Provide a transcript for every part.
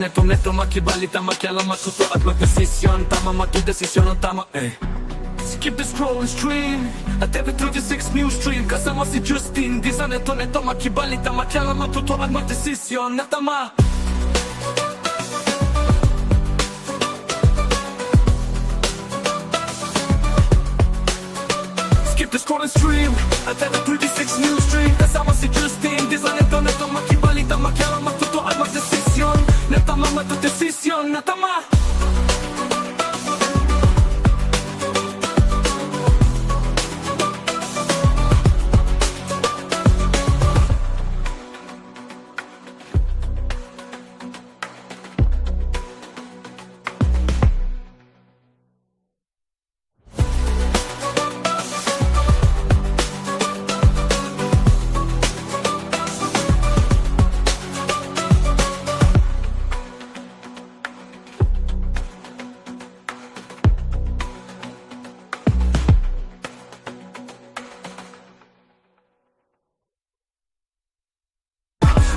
Neto makibalita makialam matuto at magdesisyon. Tama magdesisyon ang tama Skip the scroll and stream at TV36 news stream. Kasama si Justin Di sa neto makibalita makialam matuto at magdesisyon na tama. Skip the scroll and stream at TV36 news stream. Kasama si Justin Di sa neto makibalita makialam matuto at magdesisyon na tama. Magdesisyon na tama.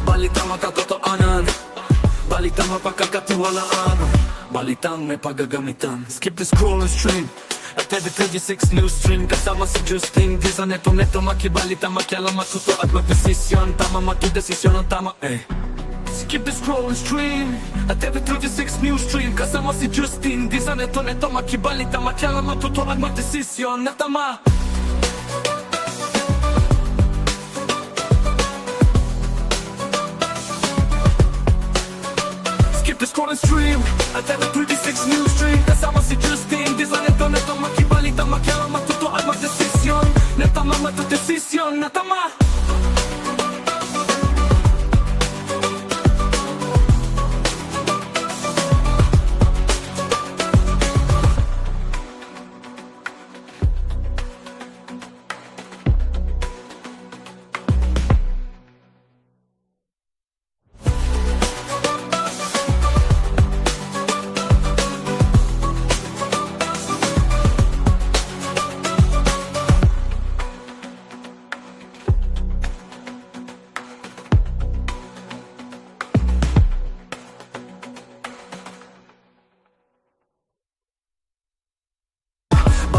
Balitang makatotoanan, balitang mapagkakatiwalaan, balitang may paggagamitan. Skip the scroll and stream at TV36 news stream. Kasama si Justin Di sa neto makibalita makialam matuto at magdesisyon. Tama magdesisyon ang tama Skip the scroll and stream at TV36 news stream. Kasama si Justin Di sa neto makibalita makialam matuto at magdesisyon na tama. The scroll and stream at TV36 news stream. Kasama si Justin Di sa neto makibalita makialam matuto at magdesisyon na tama. Magdesisyon na tama.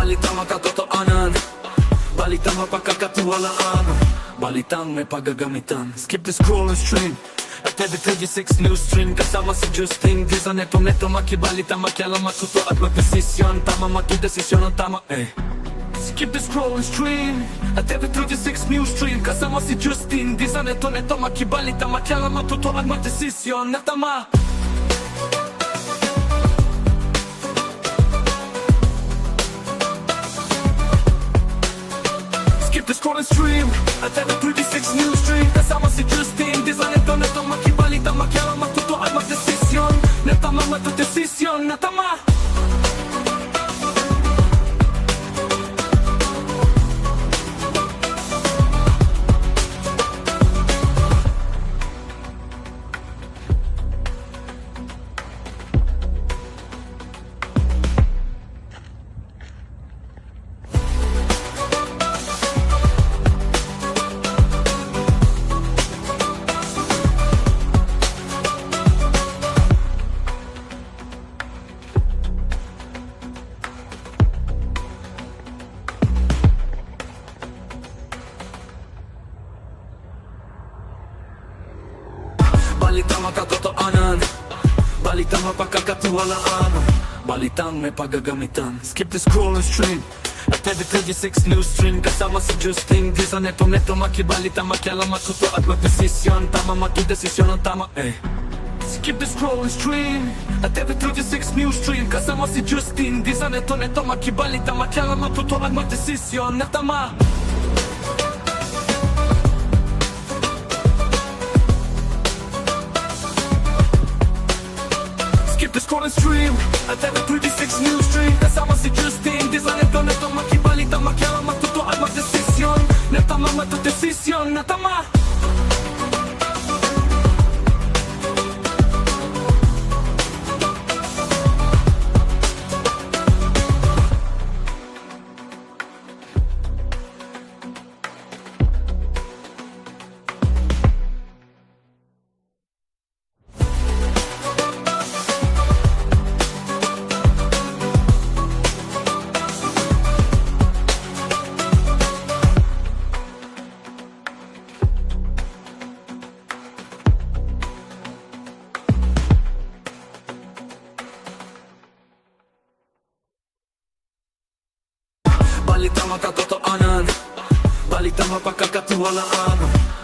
Balitang makatotoanan, balitang mapagkakatiwalaan, balitang may paggagamitan. Skip the scroll and stream at TV36 news stream. Kasama si Justin Di sa neto makibalita makialam matuto at magdesisyon. Tama magdesisyon ang tama Skip the scroll and stream at TV36 news stream. Kasama si Justin Di sa neto makibalita makialam matuto at magdesisyon na tama. The scroll and stream at TV36 news stream. Kasama si Justin Di sa neto makibalita makialam matuto at magdesisyon na tama. Magdesisyon na tama. Balitang makatotoanan, balitang mapagkakatiwalaan, balitang may paggagamitan. Skip the scroll and stream at TV36 news stream. Kasama si Justin Di sa neto makibalita makialam matuto at magdesisyon. Tama magdesisyon ang tama Skip the scroll and stream at TV36 news stream. Kasama si Justin Di sa neto makibalita makialam matuto at magdesisyon na tama. The scroll and stream at TV36 news stream. Kasama si Justin Di sa neto makibalita makialam matuto at magdesisyon na tama. Magdesisyon na tama. Balitang makatotoanan, balitang mapagkakatiwalaan,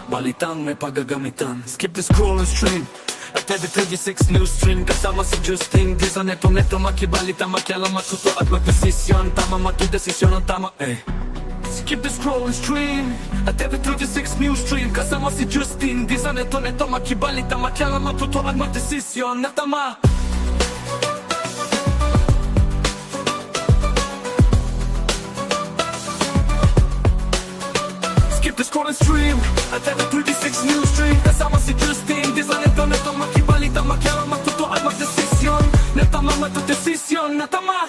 balitang may pagagamitan. Skip the scroll and stream at every 36 news stream. Kasama si Justin Dizan, neto makibalita, makialam, matuto at magdesisyon. Tama matudesisyon ang tama Skip the scroll and stream at every 36 news stream. Kasama si Justin Dizan, neto makibalita, makialam, matuto at magdesisyon na tama. Skip the scroll and stream at every 36 news stream. Kasama si Justin Dizan, neto makibalita, makialam, matuto at magdesisyon na tama, matudesisyon na tama.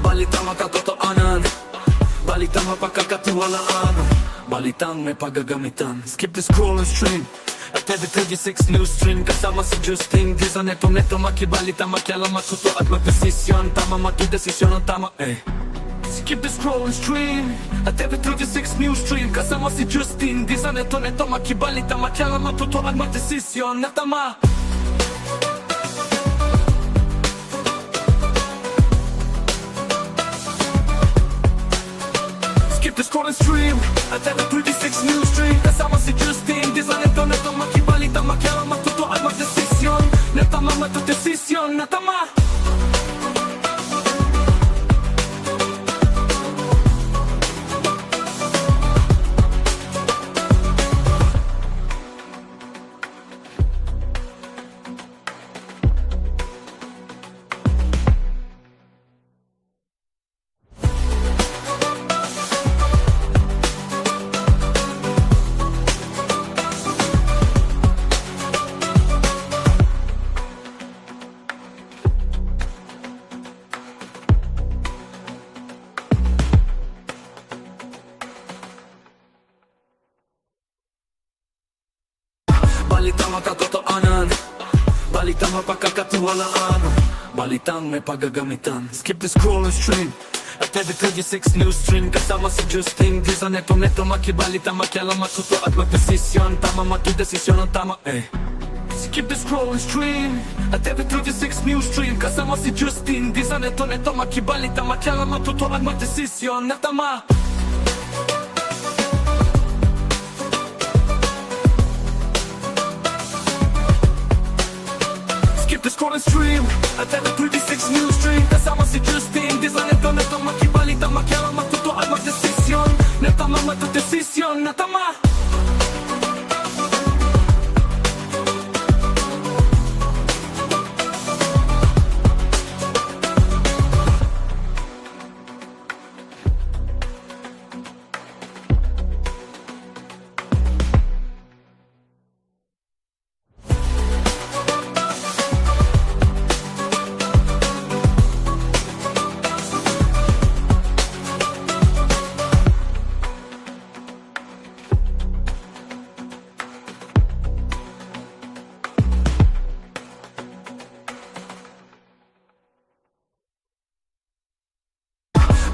Balitang makatotoanan, balitang mapagkakatiwalaan, balitang may pagagamitan. Skip the scroll and stream at every 36 news stream. Kasama si Justin Dizan, neto makibalita, makialam, matuto at magdesisyon. Tama matudesisyon ang tama Skip the scroll and stream at every 36 news stream. Kasama si Justin Dizan, neto makibalita, makialam, matuto at magdesisyon na tama. Skip the scroll and stream at every 36 news stream. Kasama si Justin Dizan, neto makibalita, makialam, matuto at magdesisyon na tama, matudesisyon na tama. Balitang makatotoanan, balitang mapagkakatiwalaan, balitang may pagagamitan. Skip the scroll and stream at every 36 news stream. Kasama si Justin Dizan, neto makibalita, makialam, matuto at magdesisyon. Tama matudesisyon ang tama Skip the scroll and stream at every 36 news stream. Kasama si Justin Dizan, neto makibalita, makialam, matuto at magdesisyon na tama. Skip the scroll and stream at every 36 news stream. Kasama si Justin Dizan, neto makibalita, makialam, matuto at magdesisyon na tama, matudesisyon na tama.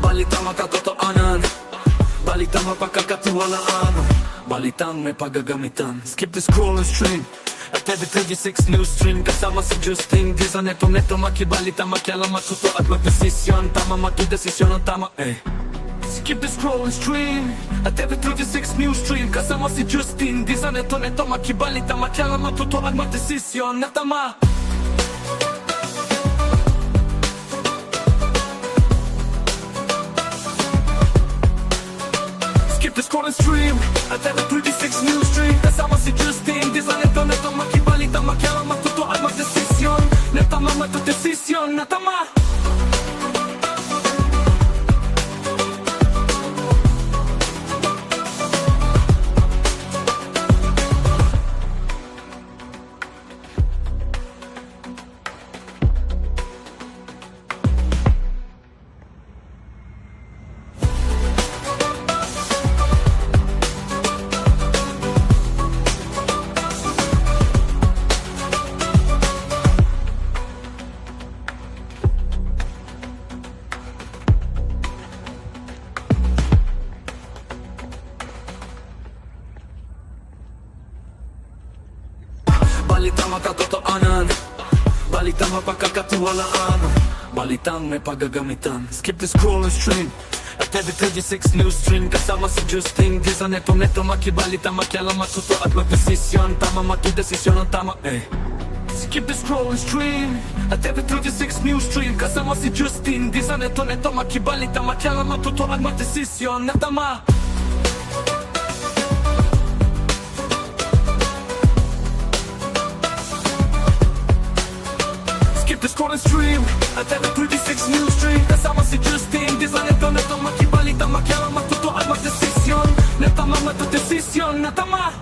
Balitang makatotoanan, balitang mapagkakatiwalaan, balitang may pagagamitan. Skip the scroll and stream at every 36 news stream. Kasama si Justin Dizan, neto makibalita, makialam, matuto at magdesisyon. Tama matudesisyon ang tama Skip the scroll and stream at every 36 news stream. Kasama si Justin Dizan, neto makibalita, makialam, matuto at magdesisyon na tama. Skip the scroll and stream at every 36 news stream. Kasama si Justin Dizan, neto makibalita, makialam, matuto at magdesisyon na tama, matudesisyon na tama. Balitang makatotoanan, balitang mapagkakatiwalaan, balitang may pagagamitan. Skip the scroll and stream at every 36 news stream. Kasama si Justin Di sa neto makibalita, makialam, matuto at magdesisyon. Tama, matudesisyon ang tama Skip the scroll and stream at every 36 news stream. Kasama si Justin Di sa neto makibalita, makialam, matuto at magdesisyon na tama. Skip the scroll and stream at every 36 news stream. Kasama si Justin Di sa neto makibalita, makialam, matuto at magdesisyon na tama, matudesisyon na tama.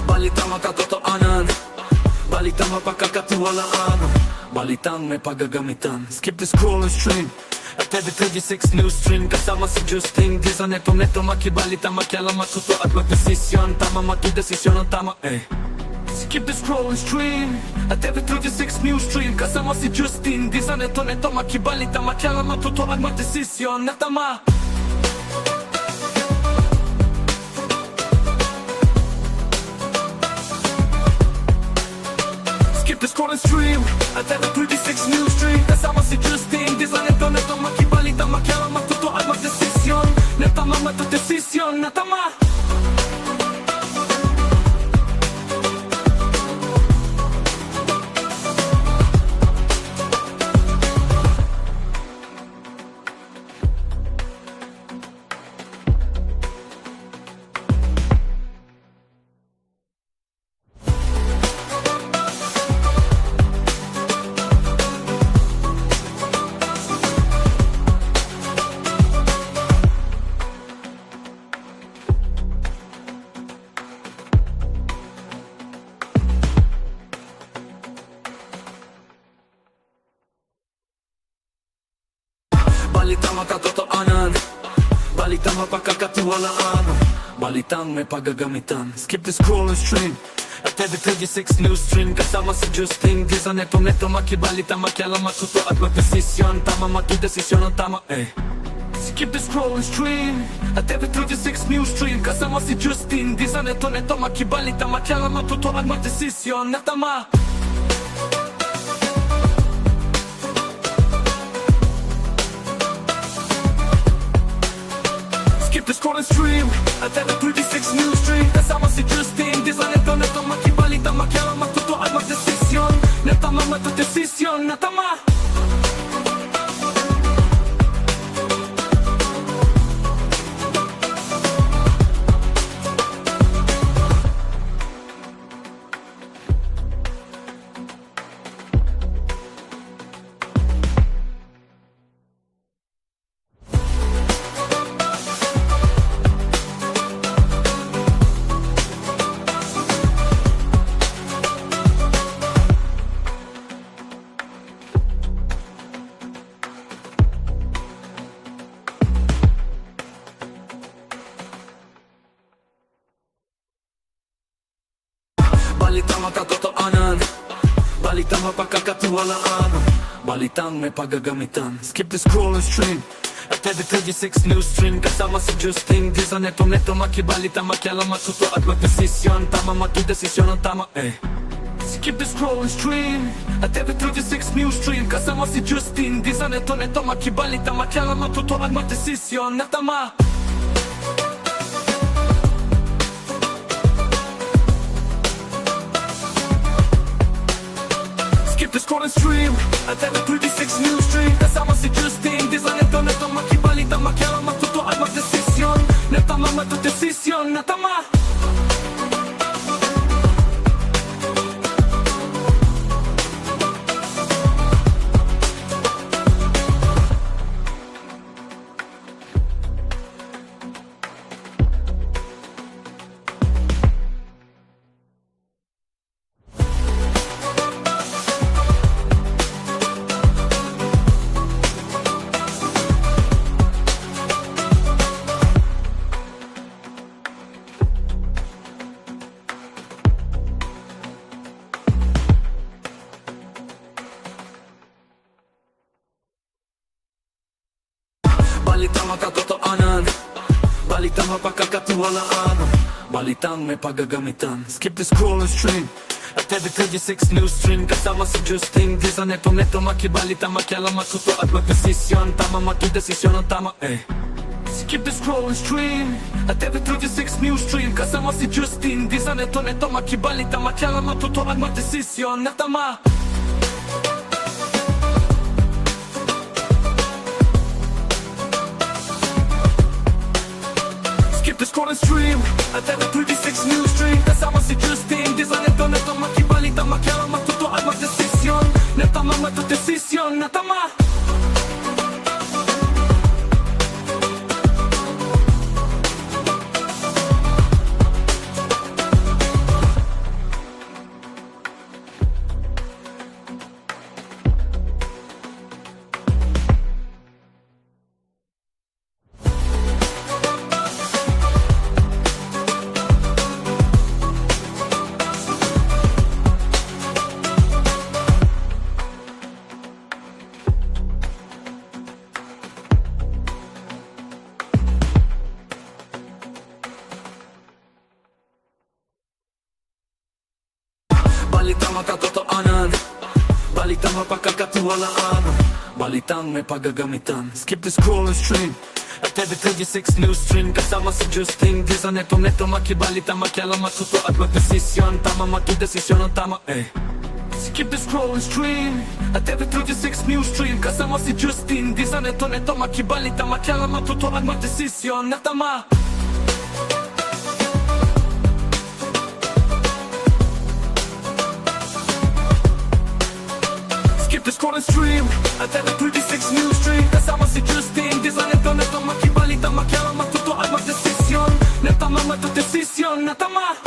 Balitang makatotoanan, balitang mapagkakatiwalaan, balitang may pagagamitan. Skip the scroll and stream at every 36 news stream. Kasama si Justin Di sa neto makibalita, makialam, matuto at magdesisyon. Tama, matudesisyon ang tama Skip the scroll and stream at every 36 news stream. Kasama si Justin Di sa neto makibalita, makialam, matuto at magdesisyon na tama. Skip the scroll and stream at every 36 news stream. Kasama si Justin Di sa neto makibalita, makialam, matuto at magdesisyon na tama, matudesisyon na tama. Balitang makatotoanan, balitang mapagkakatiwalaan, balitang may pagagamitan. Skip the scroll and stream at every 36 news stream. Kasama si Justin Di sa neto makibalita, makialam, matuto at magdesisyon. Tama, matudesisyon ang tama Skip the scroll and stream at every 36 news stream. Kasama si Justin Di sa neto makibalita, makialam, matuto at magdesisyon na tama. Skip the scroll and stream at every 36 news stream. Kasama si Justin Di sa neto makibalita, makialam, matuto at magdesisyon na tama, matudesisyon na tama. Balitang makatotoanan, balitang mapagkakatiwalaan, balitang may pagagamitan. Skip the scroll and stream at every 36 news stream. Kasama si Justin Di sa neto makibalita, makialam, matuto at magdesisyon. Tama, matudesisyon ang tama Skip the scroll and stream at every 36 news stream. Kasama si Justin Di sa neto makibalita, makialam, matuto at magdesisyon na tama. Skip the scroll and stream at every 36 news stream. Kasama si Justin Di sa neto makibalita, makialam, matuto at magdesisyon na tama, matudesisyon na tama. Balitang makatotohanan, balitang mapagkakatiwalaan, balitang may pagagamitan. Skip the scroll and stream at every 36 news stream. Kasama si Justin Dizan, neto makibalita, makialam, matuto at magdesisyon. Tama makidesisyon ang tama Skip the scroll and stream at every 36 news stream. Kasama si Justin Dizan, neto makibalita, makialam, matuto at magdesisyon na tama. Skip the scroll and stream at every 36 news stream. Kasama si Justin Dizan, neto makibalita, makialam, matuto at magdesisyon na tama, magdesisyon na tama. Balitang makatotohanan, balitang mapagkakatiwalaan, balitang may pagagamitan. Skip the scroll and stream at every 36 news stream. Kasama si Justin Dizan, neto makibalita, makialam, matuto at magdesisyon. Tama makidesisyon ang tama Skip the scroll and stream at every 36 news stream. Kasama si Justin Dizan, neto makibalita, makialam, matuto at magdesisyon na tama. Skip the scroll and stream at every 36 news stream. Kasama si Justin Dizan, neto makibalita, makialam, matuto at magdesisyon na tama, magdesisyon na tama.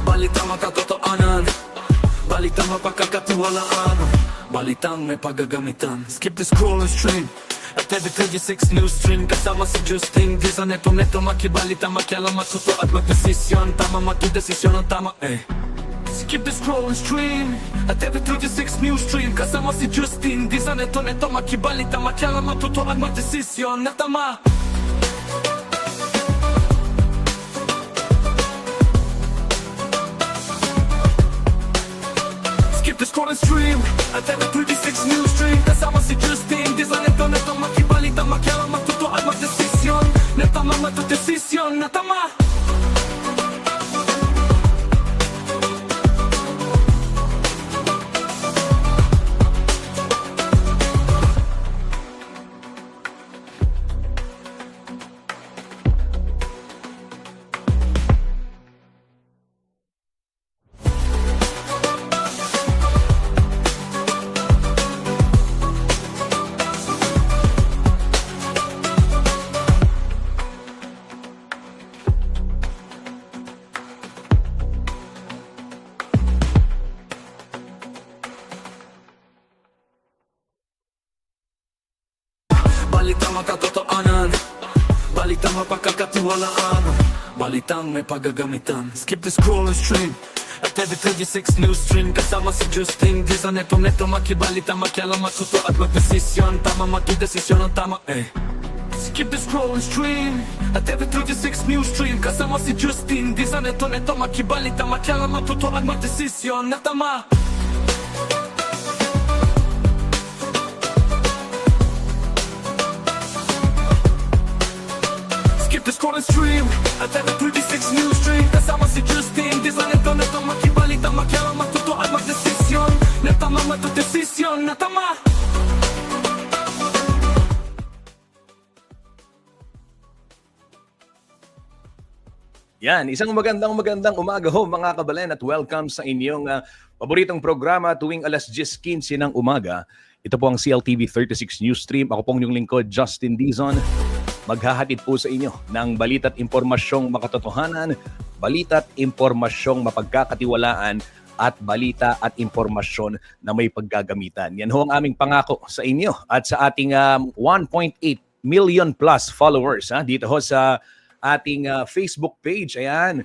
Balitang makatotohanan, balitang mapagkakatiwalaan, balitang may pagagamitan. Skip the scroll and stream at every 36 news stream. Kasama si Justin Dizan, neto makibalita, makialam, matuto at magdesisyon. Tama makidesisyon ang tama Skip the scroll and stream at every 36 news stream. Kasama si Justin Dizan, neto makibalita, makialam, matuto at magdesisyon na tama. Skip the scroll and stream at every 36 news stream. Kasama si Justin Dizan, neto makibalita, makialam, matuto at magdesisyon na tama, magdesisyon na tama. Balitang makatotohanan, balitang mapagkakatiwalaan, balitang may pagagamitan. Skip the scroll and stream at every 36 news stream. Kasama si Justin Dizan, neto makibalita, makialam, matuto at magdesisyon. Tama makidesisyon ang tama Skip the scroll and stream at every 36 news stream. Kasama si Justin Dizan, neto makibalita, makialam, matuto at magdesisyon na tama. Skip the scroll and stream at every 36 news stream. Kasama si Justin Dizan, neto makibalita, makialam, matuto at magdesisyon na tama, magdesisyon na tama. Yan, isang magandang umaga ho mga kabalen at welcome sa inyong paboritong programa tuwing alas 10:15 ng umaga. Ito po ang CLTV 36 News Stream. Ako pong yung lingkod, Justin Dizon. Maghahatid po sa inyo ng balita't impormasyong makatotohanan, balita't impormasyong mapagkakatiwalaan, at balita at impormasyon na may paggagamitan. Yan ho ang aming pangako sa inyo at sa ating 1.8 million plus followers dito ho sa ating Facebook page. Ayan.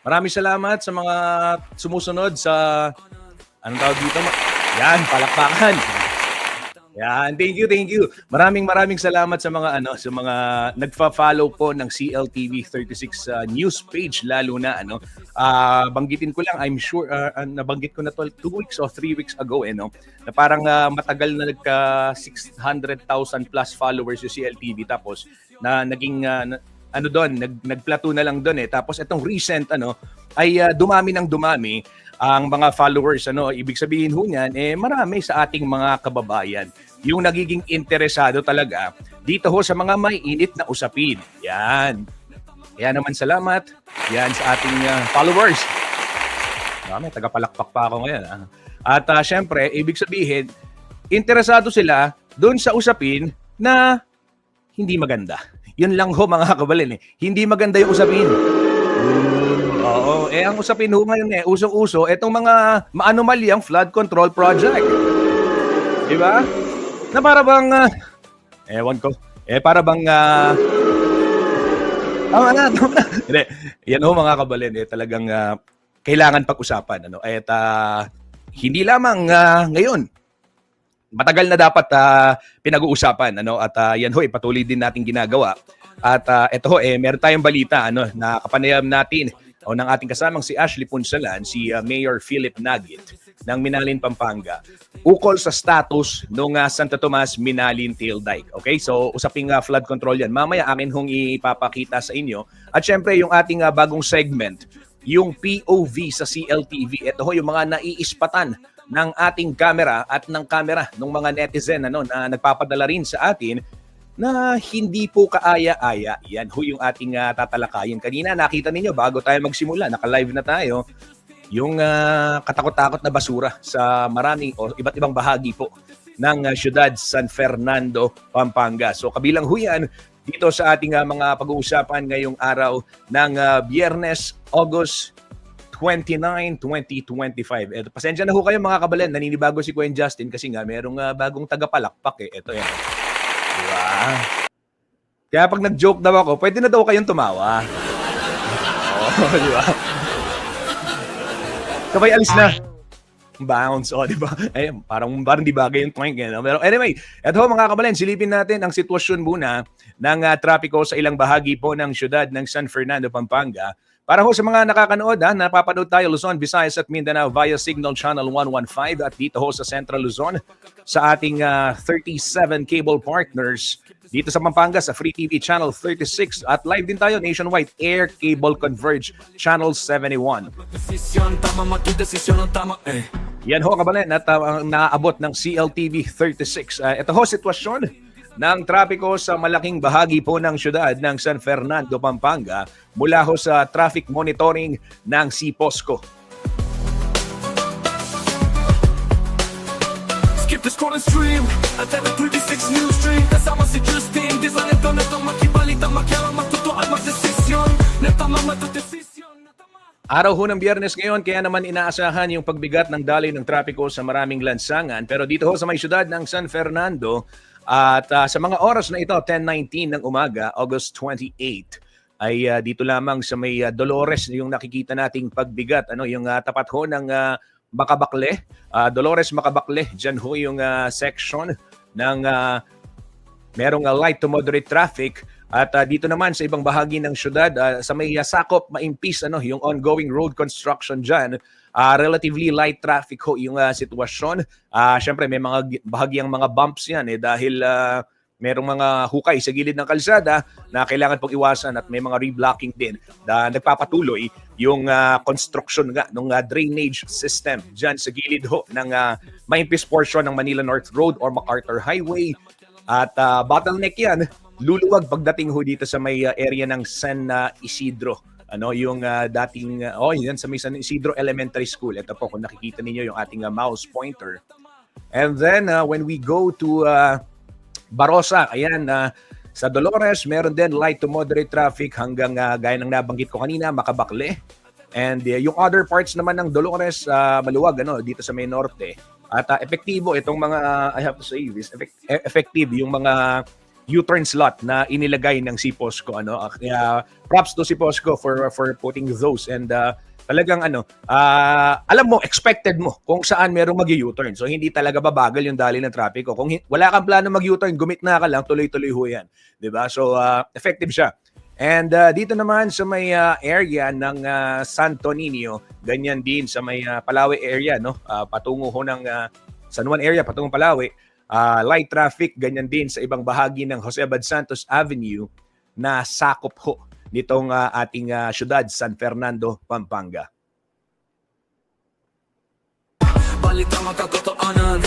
Maraming salamat sa mga sumusunod sa anong tawag dito? Yan, palakpakan. Yan, thank you. Maraming salamat sa mga nagfa-follow po ng CLTV 36 news page lalo na banggitin ko lang, I'm sure nabanggit ko na to 2 weeks or 3 weeks ago na parang matagal na nagka 600,000 plus followers yung CLTV tapos na naging nagplateau na lang doon tapos itong recent ay dumami ang mga followers. Ibig sabihin ho niyan, marami sa ating mga kababayan yung nagiging interesado talaga dito ho sa mga may init na usapin. Yan. Kaya naman salamat yan sa ating followers. May tagapalakpak pa ako ngayon. At syempre, ibig sabihin, interesado sila doon sa usapin na hindi maganda. Yun lang ho mga kabalin. Hindi maganda yung usapin. Oo. Ang usapin ho ngayon usong-uso, etong mga maanomalyang flood control project. Diba? Na para bang, ewan ko, para bang, tama na. Hindi, yan ho mga kabalin, talagang kailangan pag-usapan. At hindi lamang ngayon, matagal na dapat pinag-uusapan. At yan ho, patuloy din natin ginagawa. At ito ho, meron tayong balita na kapanayam natin ng ating kasamang si Ashley Punsalan, si Mayor Philip Nagit ng Minalin, Pampanga, ukol sa status ng Santo Tomas Minalin Tail Dike. Okay, so usaping flood control yan. Mamaya akin hong ipapakita sa inyo. At syempre yung ating bagong segment, yung POV sa CLTV. Ito ho yung mga naiispatan ng ating camera at ng camera ng mga netizen na nagpapadala rin sa atin na hindi po kaaya-aya. Yan ho yung ating tatalakayin. Kanina nakita ninyo bago tayo magsimula, naka-live na tayo, yung katakot-takot na basura sa maraming o iba't ibang bahagi po ng siyudad San Fernando, Pampanga. So kabilang ho yan dito sa ating mga pag-uusapan ngayong araw ng Biyernes, August 29, 2025. Pasensya na ho kayo mga kabalen, naninibago si Kuya Justin kasi nga merong bagong tagapalakpak Ito yan. Diba? Kaya pag nag-joke daw ako, pwede na daw kayong tumawa. Diba? Sabay alis na. Bounce, diba? Parang di bagay yung twink. Pero anyway, eto mga kabalen, silipin natin ang sitwasyon muna ng trapiko sa ilang bahagi po ng siyudad ng San Fernando, Pampanga. Para ho sa mga nakakanood, napapanood tayo Luzon, Visayas at Mindanao via Signal Channel 115 at dito ho sa Central Luzon sa ating 37 cable partners. Dito sa Pampanga sa Free TV Channel 36 at live din tayo nationwide Air Cable Converge Channel 71. Yan ho kabalen at naabot ng CLTV 36. Ito ho sitwasyon ng trapiko sa malaking bahagi po ng siyudad ng San Fernando, Pampanga mula ho sa traffic monitoring ng CPOSCO. Skip the scroll and stream at the 36 news stream kasama si Justin Dizon ito na itong makibalita makialang magtutuan magdesisyon na tamang matudesisyon. Araw ho ng Biyernes ngayon, kaya naman inaasahan yung pagbigat ng daloy ng trapiko sa maraming lansangan. Pero dito ho sa may siyudad ng San Fernando, at sa mga oras na ito, 10:19 ng umaga, August 28, ay dito lamang sa may Dolores yung nakikita nating pagbigat. Yung tapat ho ng Makabakle, Dolores Makabakle, dyan ho yung section ng merong light to moderate traffic. At dito naman sa ibang bahagi ng syudad, sa may sakop, maimpis yung ongoing road construction dyan, relatively light traffic ho yung sitwasyon. Siyempre may mga bahagyang mga bumps yan dahil merong mga hukay sa gilid ng kalsada na kailangan pong iwasan at may mga reblocking din na nagpapatuloy yung construction nga ng drainage system dyan sa gilid ho ng maimpis portion ng Manila North Road or MacArthur Highway. At bottleneck yan, luluwag pagdating ho dito sa may area ng San Isidro yung dating yan sa may San Isidro Elementary School. Ito po kung nakikita ninyo yung ating mouse pointer. And then when we go to Barossa, ayan, sa Dolores, meron din light to moderate traffic hanggang gaya ng nabanggit ko kanina, Makabakle. And yung other parts naman ng Dolores, maluwag dito sa may norte. At epektibo itong mga, I have to say this, effective yung mga U-turn slot na inilagay ng si Posco. Kaya props to si Posco for putting those. And talagang alam mo, expected mo kung saan merong mag-U-turn. So hindi talaga babagal yung dali ng trapiko. Kung wala kang plano mag-U-turn, gumit na ka lang, tuloy-tuloy ho yan. Diba? So effective siya. And dito naman sa may area ng Santo Niño, ganyan din sa may Palawe area, patungo ho ng San Juan area, patungo Palawe, light traffic, ganyan din sa ibang bahagi ng Jose Abad Santos Avenue na sakop ho nitong ating syudad, San Fernando, Pampanga. Balitang makatotohanan,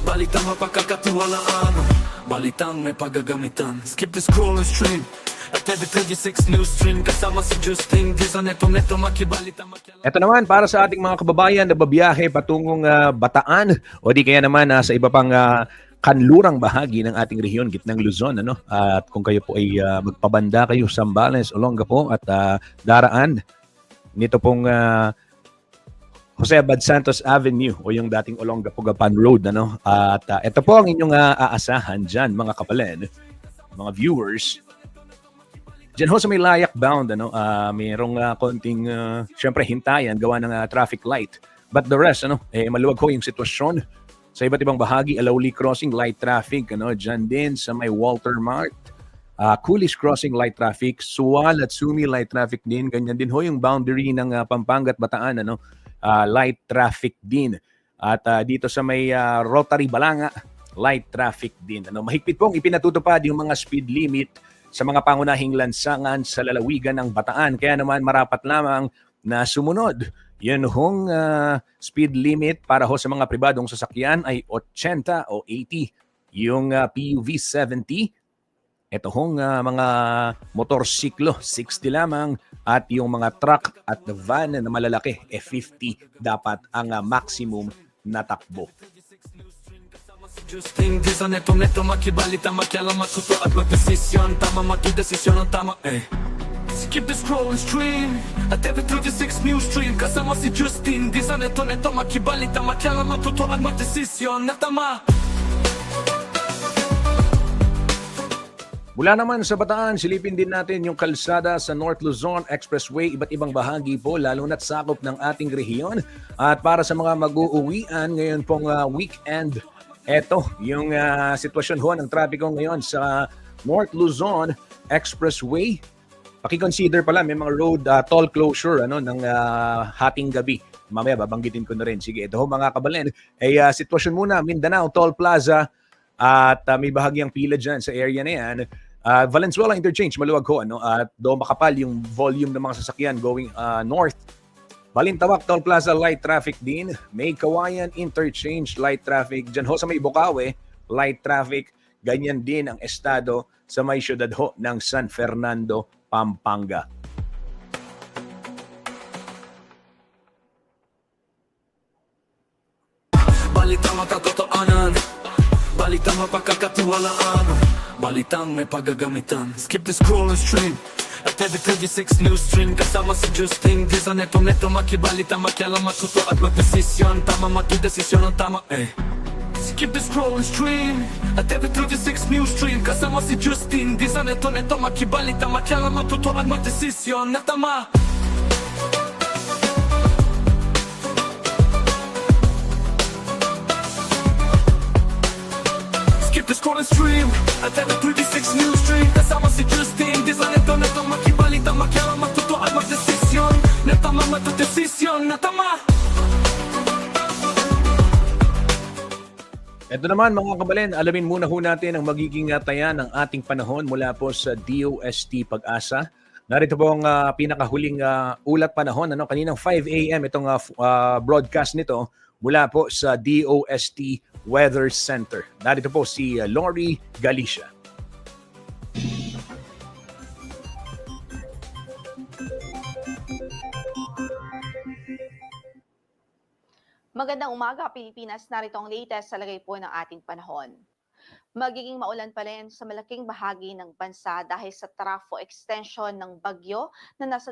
balitang mapagkakatiwalaan, balitang may paggagamitan. Skip the scroll and stream at every 36 news stream kasama si Justin Dizon, neto makibalita makialam. Ito naman para sa ating mga kababayan na babiyahe patungong Bataan o di kaya naman sa iba pang kanlurang bahagi ng ating rehiyon, gitnang Luzon. At kung kayo po ay magpabanda kayo sa Zambales, Olongapo at daraan nito pong Jose Abad Santos Avenue o yung dating Olongapo Gapan Road. At ito po ang inyong aasahan dyan, mga kapalen, mga viewers. Diyan ho sa may Layak bound, mayroong konting, syempre, hintayan, gawa ng traffic light. But the rest, maluwag ho yung sitwasyon. Sa iba't ibang bahagi, Alawli Crossing, light traffic. Diyan din sa may Walter Mart. Coolies Crossing, light traffic. Suwal at Sumi, light traffic din. Ganyan din ho yung boundary ng Pampanga at Bataan. Light traffic din. At dito sa may Rotary Balanga, light traffic din. Mahigpit pong ipinatutupad yung mga speed limit sa mga pangunahing lansangan sa lalawigan ng Bataan. Kaya naman marapat lamang na sumunod. Yan hong speed limit para ho sa mga pribadong sasakyan ay 80 o 80. Yung PUV 70. Ito hong mga motorsiklo 60 lamang. At yung mga truck at van na malalaki 50 dapat ang maximum na takbo. Justin Dizon, neto makibalita makialam matuto at magdesisyon, tama magdesisyon ang tama. Skip the scroll and stream at every 36 news stream kasama si Justin Dizon, neto makibalita makialam matuto at magdesisyon na tama. Mula naman sa Bataan, silipin din natin yung kalsada sa North Luzon Expressway, iba't ibang bahagi po, lalo na't sakop ng ating rehiyon. At para sa mga mag-uuwian ngayon pong weekend, eto yung sitwasyon ho ng trapiko ngayon sa North Luzon Expressway. Paki-consider pala may mga road toll closure ng hating gabi. Mamaya babanggitin ko na rin. Sige, ito ho mga kabalen. Sitwasyon muna, Mindanao Toll Plaza at may bahagyang pila dyan sa area na yan. Valenzuela Interchange, maluwag ho. At doon makapal yung volume ng mga sasakyan going north. Balintawak Toll Plaza, light traffic din. May Kawayan Interchange, light traffic. Diyan ho sa may Bukawe, light traffic. Ganyan din ang estado sa may syudad ho ng San Fernando, Pampanga. Balitang makatotohanan, balitang mapagkakatiwalaan, balitang may paggagamitan. Skip the scroll and stream at every 36 news stream kasama si Justin Dizon, neto makibalita makialam matuto at magdesisyon, tama magdesisyon ang tama. Skip the scroll and stream at every 36 news stream kasama si Justin Dizon, neto makibalita makialam matuto at magdesisyon na tama. Skip the scroll and stream at every 36 news stream kasama si Justin Dizon, neto makibalita makialam matuto at magdesisyon na tama, magdesisyon na tama. Ito naman mga kabalen, alamin muna ho natin ang magiging taya ng ating panahon mula po sa DOST Pag-asa. Narito po ang pinakahuling ulat panahon. Kaninang 5 a.m. itong broadcast nito mula po sa DOST Weather Center. Narito po si Lori Galicia. Magandang umaga, Pilipinas. Narito ang latest sa lagay po ng ating panahon. Magiging maulan pa rin sa malaking bahagi ng bansa dahil sa trafo extension ng bagyo na nasa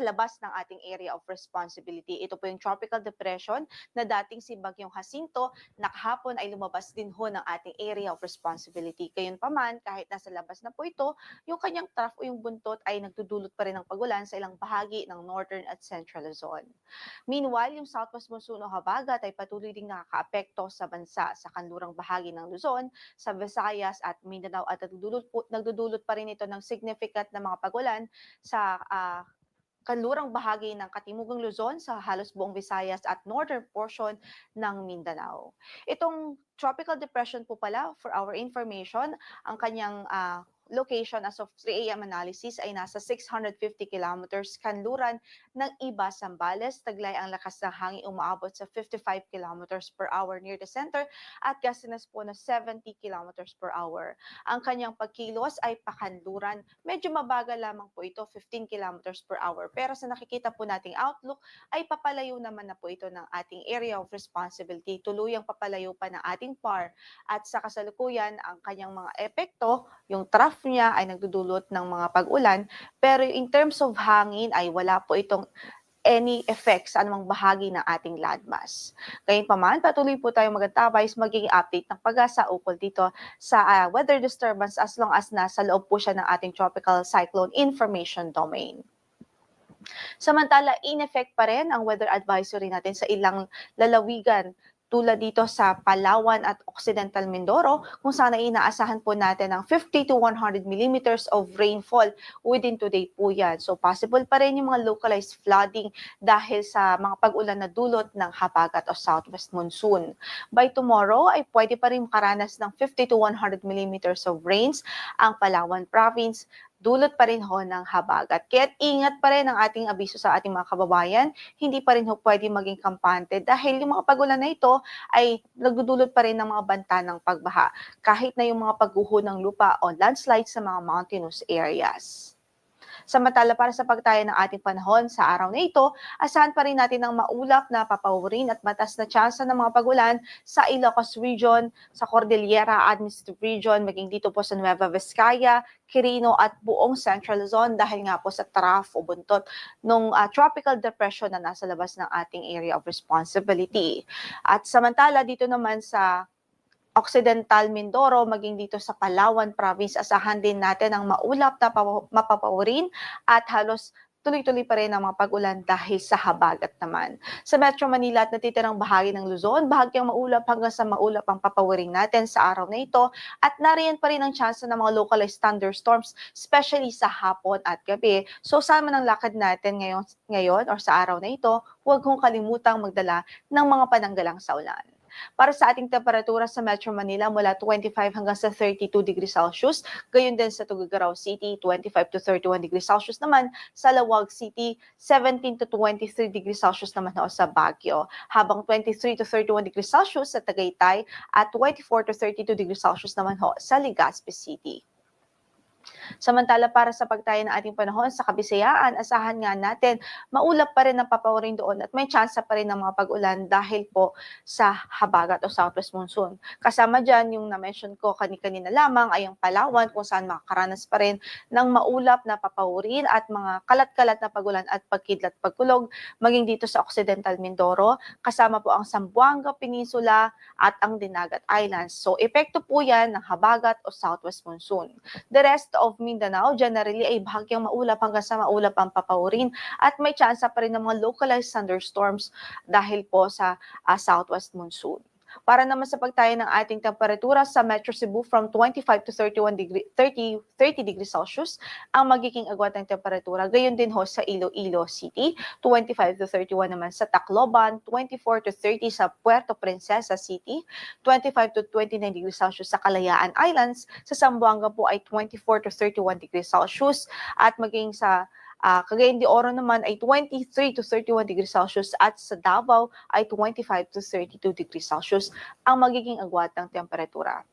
labas ng ating area of responsibility. Ito po yung tropical depression na dating si Bagyong Jacinto na kahapon ay lumabas din ho ng ating area of responsibility. Gayunpaman, kahit nasa labas na po ito, yung kanyang trough o yung buntot ay nagdudulot pa rin ng pagulan sa ilang bahagi ng northern at central Luzon. Meanwhile, yung southwest monsoon o habagat ay patuloy ding nakakaapekto sa bansa sa kanlurang bahagi ng Luzon, sa Visayas at Mindanao at nagdudulot pa rin ito ng significant na mga pagulan sa kanlurang bahagi ng Katimugang Luzon sa halos buong Visayas at northern portion ng Mindanao. Itong tropical depression po pala, for our information, ang kanyang location as of 3 a.m. analysis ay nasa 650 kilometers kanluran ng Iba, Zambales. Taglay ang lakas ng hangin umaabot sa 55 kilometers per hour near the center at gustiness po na 70 kilometers per hour. Ang kanyang pagkilos ay pakanluran. Medyo mabagal lamang po ito, 15 kilometers per hour. Pero sa nakikita po nating outlook ay papalayo naman na po ito ng ating area of responsibility. Tuluyang papalayo pa ng ating PAR at sa kasalukuyan ang kanyang mga epekto, yung trough niya ay nagdudulot ng mga pag-ulan, pero in terms of hangin ay wala po itong any effects sa anumang bahagi ng ating landmass. Gayunpaman, patuloy po tayong mag-antabay sa magiging update ng Pag-asa ukol dito sa weather disturbance as long as nasa loob po siya ng ating tropical cyclone information domain. Samantala, in effect pa rin ang weather advisory natin sa ilang lalawigan tulad dito sa Palawan at Occidental Mindoro, kung saan ay inaasahan po natin ng 50 to 100 millimeters of rainfall within today po yan. So possible pa rin yung mga localized flooding dahil sa mga pag-ulan na dulot ng habagat o southwest monsoon. By tomorrow ay pwede pa rin makaranas ng 50 to 100 millimeters of rains ang Palawan province, dulot pa rin ho ng habagat. Kaya ingat pa rin ang ating abiso sa ating mga kababayan, hindi pa rin ho pwede maging kampante dahil yung mga pagulan na ito ay nagdudulot pa rin ng mga banta ng pagbaha, kahit na yung mga pagguho ng lupa o landslide sa mga mountainous areas. Samantala, para sa pagtaya ng ating panahon sa araw na ito, asahan pa rin natin ng maulap na papawirin at mataas na tsansa ng mga pagulan sa Ilocos Region, sa Cordillera Administrative Region, maging dito po sa Nueva Vizcaya, Quirino at buong Central Luzon dahil nga po sa trough o buntot ng tropical depression na nasa labas ng ating area of responsibility. At samantala, dito naman sa Occidental Mindoro, maging dito sa Palawan Province, asahan din natin ang maulap na mapapawirin at halos tuloy-tuloy pa rin ang mga pag-ulan dahil sa habagat naman. Sa Metro Manila at natitirang bahagi ng Luzon, bahagyang maulap hanggang sa maulap ang papawirin natin sa araw na ito at nariyan pa rin ang tsansa ng mga localized thunderstorms, especially sa hapon at gabi. So sama ng lakad natin ngayon or sa araw na ito, huwag kong kalimutang magdala ng mga pananggalang sa ulan. Para sa ating temperatura sa Metro Manila mula 25 hanggang sa 32 degrees Celsius, gayon din sa Tuguegarao City, 25 to 31 degrees Celsius naman, sa Lawag City, 17 to 23 degrees Celsius naman ho sa Baguio, habang 23 to 31 degrees Celsius sa Tagaytay at 24 to 32 degrees Celsius naman ho sa Legazpi City. Samantala, para sa pagtaya ng ating panahon sa Kabisayaan, asahan nga natin maulap pa rin ang papawirin doon at may tsansa pa rin ng mga pag-ulan dahil po sa habagat o southwest monsoon. Kasama dyan yung na-mention ko kanina lamang ay ang Palawan kung saan makakaranas pa rin ng maulap na papawirin at mga kalat-kalat na pagulan at pagkidlat pagkulog, maging dito sa Occidental Mindoro, kasama po ang Zamboanga Peninsula at ang Dinagat Islands. So epekto po yan ng habagat o southwest monsoon. The rest of Mindanao, generally ay bahagyang maulap hanggang sa maulap ang papawirin at may tsansa pa rin ng mga localized thunderstorms dahil po sa southwest monsoon. Para naman sa pagtaya ng ating temperatura sa Metro Cebu from 25 to 30 degrees Celsius ang magiging agwat ng temperatura. Gayon din ho sa Iloilo City, 25 to 31 naman sa Tacloban, 24 to 30 sa Puerto Princesa City, 25 to 29 degrees Celsius sa Kalayaan Islands, sa Zamboanga po ay 24 to 31 degrees Celsius at maging sa Cagayan de Oro naman ay 23 to 31 degrees Celsius at sa Davao ay 25 to 32 degrees Celsius ang magiging agwat ng temperatura.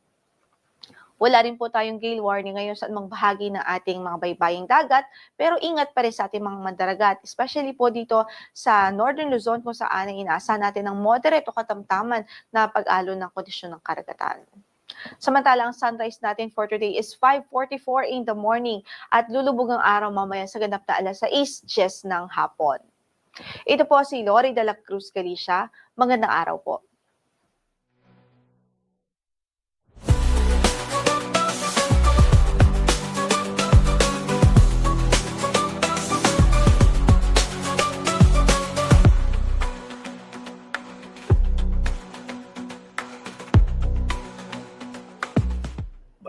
Wala rin po tayong gale warning ngayon sa anumang bahagi ng ating mga baybaying dagat, pero ingat pa rin sa ating mga mandaragat, especially po dito sa Northern Luzon kung saan ay inaasahan natin ng moderate o katamtaman na pag-alon ng kondisyon ng karagatan. Samantalang ang sunrise natin for today is 5:44 in the morning at lulubog ang araw mamaya sa ganap na alas 6:10 ng hapon. Ito po si Lori de la Cruz Galicia. Magandang araw po.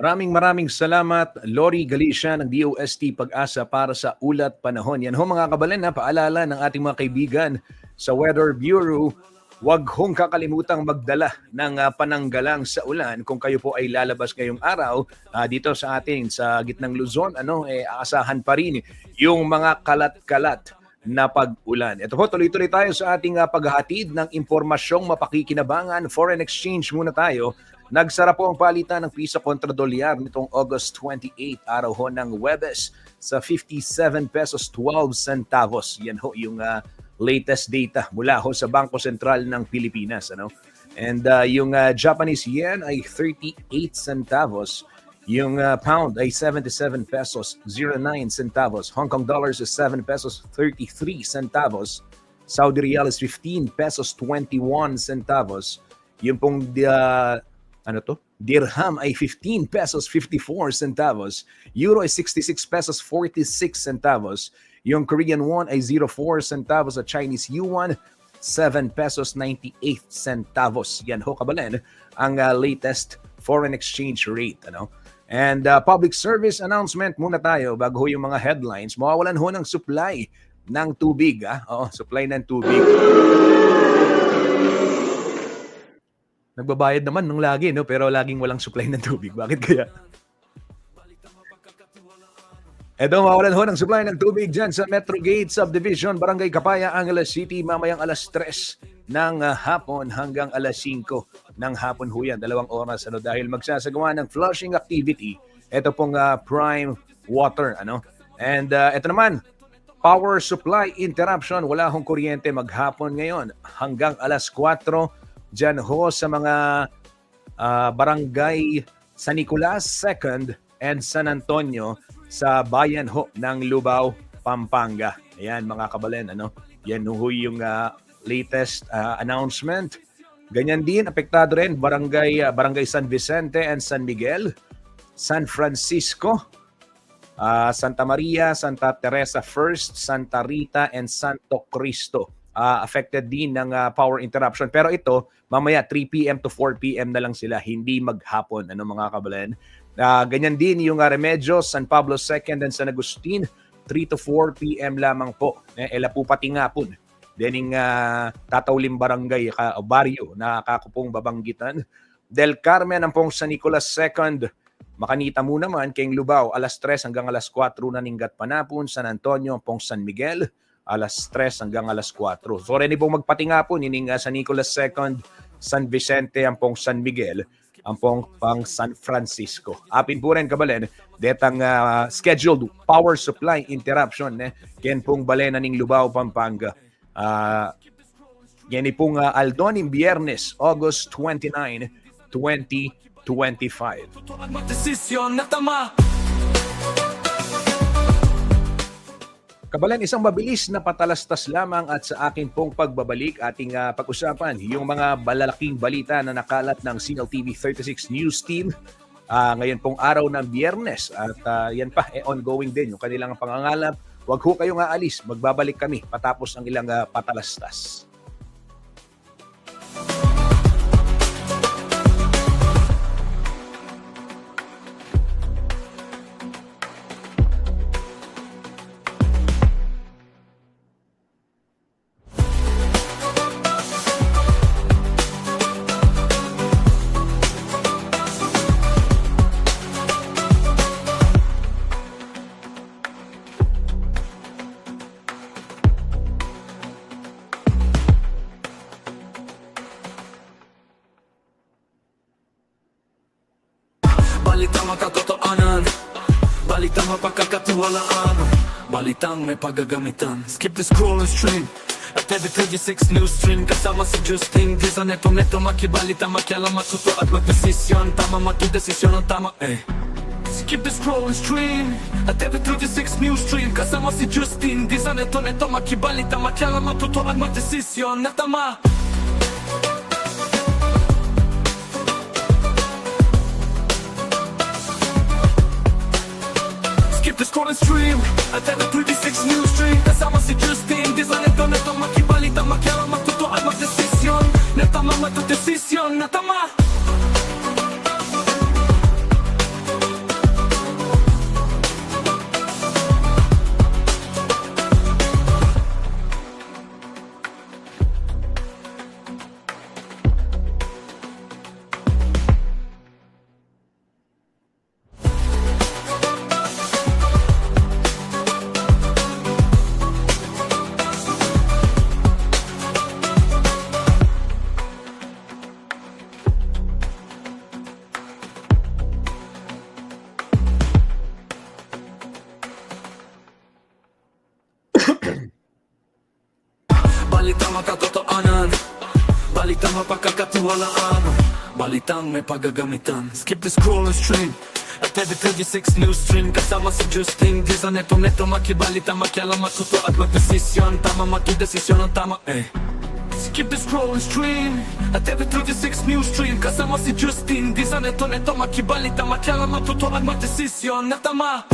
Maraming salamat, Lori Galicia ng DOST Pag-asa para sa ulat panahon. Yan ho mga kabalan, paalala ng ating mga kaibigan sa Weather Bureau, huwag hong kakalimutang magdala ng pananggalang sa ulan kung kayo po ay lalabas ngayong araw dito sa atin sa gitnang Luzon. Aasahan pa rin yung mga kalat-kalat na pag-ulan. Ito po, tuloy-tuloy tayo sa ating paghahatid ng impormasyong mapakikinabangan. Foreign exchange muna tayo. Nagsara po ang palitan ng piso kontra dolyar nitong August 28, araw ho ng Huwebes, sa 57 pesos 12 centavos. Yan ho yung latest data mula ho sa Bangko Sentral ng Pilipinas. And yung Japanese yen ay 38 centavos. Yung pound ay 77 pesos 09 centavos. Hong Kong dollars is 7 pesos 33 centavos. Saudi riyal is 15 pesos 21 centavos. Yung pong dirham ay 15 pesos 54 centavos. Euro ay 66 pesos 46 centavos. Yung Korean won ay 04 centavos at Chinese yuan 7 pesos 98 centavos. Yan ho kabalan ang latest foreign exchange rate. And public service announcement muna tayo bago yung mga headlines. Mawawalan ho ng supply ng tubig. Supply ng tubig. Nagbabayad naman nung lagi, pero laging walang supply ng tubig. Bakit kaya? Eto, mawalan ho ng supply ng tubig dyan sa Metro Gate Subdivision, Barangay Kapaya, Angeles City, mamayang alas 3 ng hapon hanggang alas 5 ng hapon ho yan. 2 oras, dahil magsasagawa ng flushing activity. Ito pong prime water, And ito naman, power supply interruption. Wala hong kuryente maghapon ngayon hanggang alas 4. Diyan ho sa mga barangay San Nicolas 2nd and San Antonio sa bayan ho ng Lubao, Pampanga. Ayan mga kabalen, Yan ho yung latest announcement. Ganyan din, apektado rin barangay San Vicente and San Miguel, San Francisco, Santa Maria, Santa Teresa First, Santa Rita, and Santo Cristo. Affected din ng power interruption. Pero ito, mamaya 3 p.m. to 4 p.m. na lang sila, hindi maghapon. Mga kabalen? Ganyan din yung Remedios, San Pablo 2nd and San Agustin, 3 to 4 p.m. lamang po. Ela po pati nga po. Dening Tataulim Barangay, baryo na kakupong babanggitan. Del Carmen ang pong San Nicolas 2nd. Makanita mo naman kayong Lubao, alas 3 hanggang alas 4 na ninggat panapon. San Antonio ang pong San Miguel, alas 3 hanggang alas 4. So, rin pong magpatinga po, nining San Nicolas 2nd, San Vicente, ang pong San Miguel, ang pong pang San Francisco. Apin po rin kabalen, detang scheduled power supply interruption, ken pong balena ning Lubao, Pampanga. Yan pong Aldonim Biyernes, August 29, 2025. Totoo ang magdesisyon na tama. Kabalan, isang mabilis na patalastas lamang at sa akin pong pagbabalik ating pag-usapan yung mga malalaking balita na nakalat ng Signal TV 36 News Team ngayon pong araw ng Biyernes. At yan pa, ongoing din yung kanilang pangangalap. Huwag ho kayong aalis, magbabalik kami patapos ang ilang patalastas. Balitang makatotohanan, balitang mapagkakatiwalaan, balitang may paggagamitan. Skip the scroll and stream at every 36 news stream. Kasama si Justin Dizon, neto makibalita, makialam, matuto at magdesisyon. Tama matudesisyon ang tama Skip the scroll and stream at every 36 news stream. Kasama si Justin Dizon, neto makibalita, makialam, matuto at magdesisyon na tama. Skip the scroll and stream at every 36 news stream. Kasama si Justin Dizon, neto makibalita, makialam, matuto at magdesisyon na tama, matudesisyon na tama. Balitang makatotohanan, balitang mapagkakatiwalaan, balitang may paggagamitan. Skip the scroll and stream at every 36 news stream. Kasama si Justin Dizon, neto makibalita, makialam, matuto at magdesisyon. Tama matudesisyon ang tama Skip the scroll and stream at every 36 news stream. Kasama si Justin Dizon, neto makibalita, makialam, matuto at magdesisyon na tama.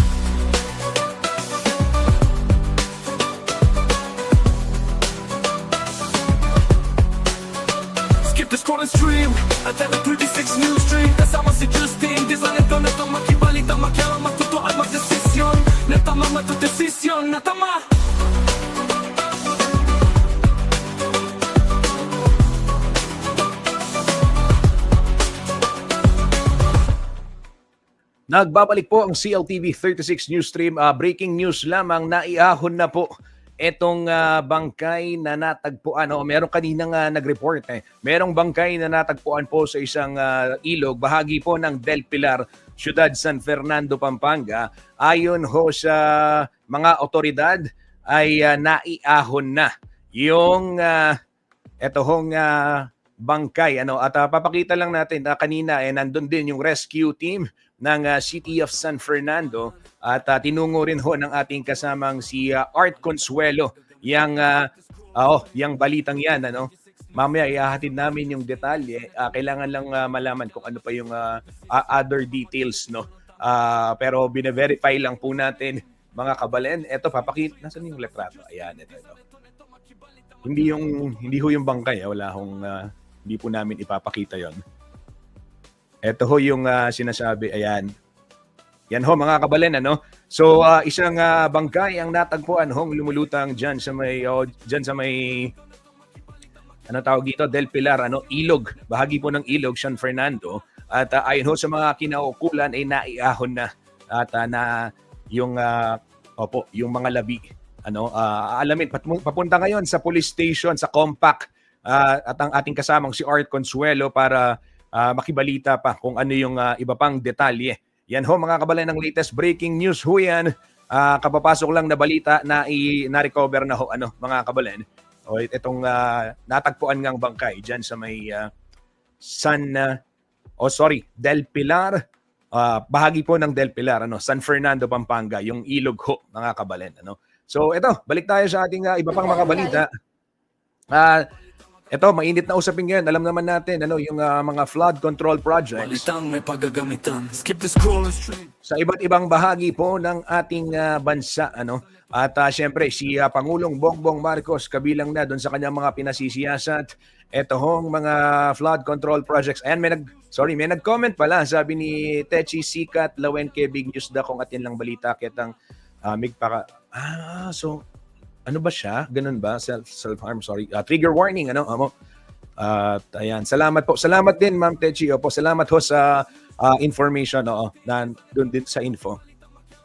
Skip the scroll and stream at every 36 news stream. Kasama si Justin Dizon, neto makibalita, makialam, matuto at magdesisyon na tama, matudesisyon na tama. Nagbabalik po ang CLTV 36 News Stream. Breaking news lamang, naiahon na po etong bangkay na natagpuan. Meron kaninang nag-report. Merong bangkay na natagpuan po sa isang ilog, bahagi po ng Del Pilar, Ciudad San Fernando, Pampanga. Ayon ho sa mga otoridad ay naiahon na yung bangkay. At papakita lang natin na kanina nandun din yung rescue team ng City of San Fernando at tinungo rin ho ng ating kasamang si Art Consuelo yang balitang yan. Mamaya ihahatid namin yung detalye. Kailangan lang malaman kung ano pa yung other details, pero bine-verify lang po natin, mga kabalen. Ito, papakita. Nasaan yung letrato? Ayan, ito. Hindi ho yung bangkay. Hindi po namin ipapakita yon. Ito ho yung sinasabi. Ayan. Yan ho, mga kabalen. So, isang bangkay ang natagpuan lumulutang dyan sa may tawag dito, Del Pilar, ilog. Bahagi po ng ilog, San Fernando. At ayon ho sa mga kinaukulan ay naiahon na. At yung mga labi. Alamin, papunta ngayon sa police station, sa Compact. At ang ating kasamang si Art Consuelo para makibalita pa kung ano yung iba pang detalye. Yan ho, mga kabalan, ng latest breaking news ho yan. Kapapasok lang na balita na na-recover na ho, mga kabalan. Itong natagpuan ngang bangkay dyan sa may Del Pilar. Bahagi po ng Del Pilar, San Fernando, Pampanga, yung ilog ho, mga kabalan. So ito, balik tayo sa ating iba pang mga balita. Ito, mainit na usapin ngayon. Alam naman natin, yung mga flood control projects. Balitang may paggagamitan. Skip the scroll and stream. Sa iba't ibang bahagi po ng ating bansa, At syempre, si Pangulong Bongbong Marcos kabilang na doon sa kanyang mga pinasisiyasat. Ito hong mga flood control projects. Ayan, may nag-comment pala. Sabi ni Techi Sikat, Lawenke, Big News da kung atin lang balita. Kitang so ano ba siya? Ganun ba? Self-harm, sorry. Trigger warning, ayan. Salamat po. Salamat din, Ma'am Techi. Opo, salamat ho sa information, na doon din sa info.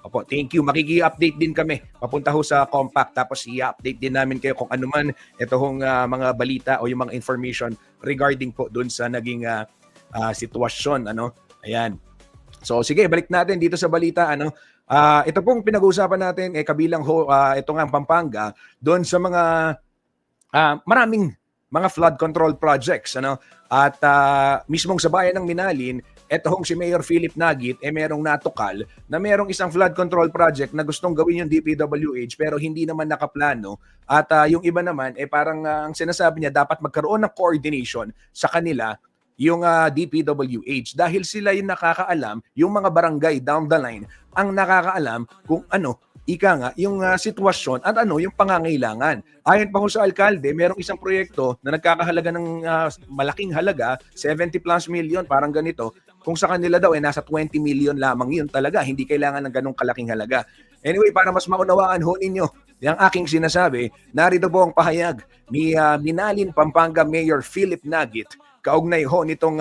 Opo, thank you. Makiki-update din kami. Papunta ho sa Compact, tapos i-update din namin kayo kung ano man ito hong mga balita o yung mga information regarding po doon sa naging sitwasyon, Ayan. So sige, balik natin dito sa balita. Ito pong pinag-uusapan natin kabilang ito nga ang Pampanga doon sa mga maraming mga flood control projects at mismong sa bayan ng Minalin, etong si Mayor Philip Nagit merong natukal na merong isang flood control project na gustong gawin yung DPWH pero hindi naman nakaplano at yung iba naman parang ang sinasabi niya dapat magkaroon ng coordination sa kanila yung DPWH dahil sila yung nakakaalam, yung mga barangay down the line ang nakakaalam kung yung sitwasyon at yung pangangailangan. Ayon pa ho sa alkalde, merong isang proyekto na nagkakahalaga ng malaking halaga, 70 plus million, parang ganito. Kung sa kanila daw, nasa 20 million lamang yun talaga. Hindi kailangan ng ganong kalaking halaga. Anyway, para mas maunawaan ho ninyo yung aking sinasabi, narito po ang pahayag ni Minalin, Pampanga Mayor Philip Nagit, kaugnay ho nitong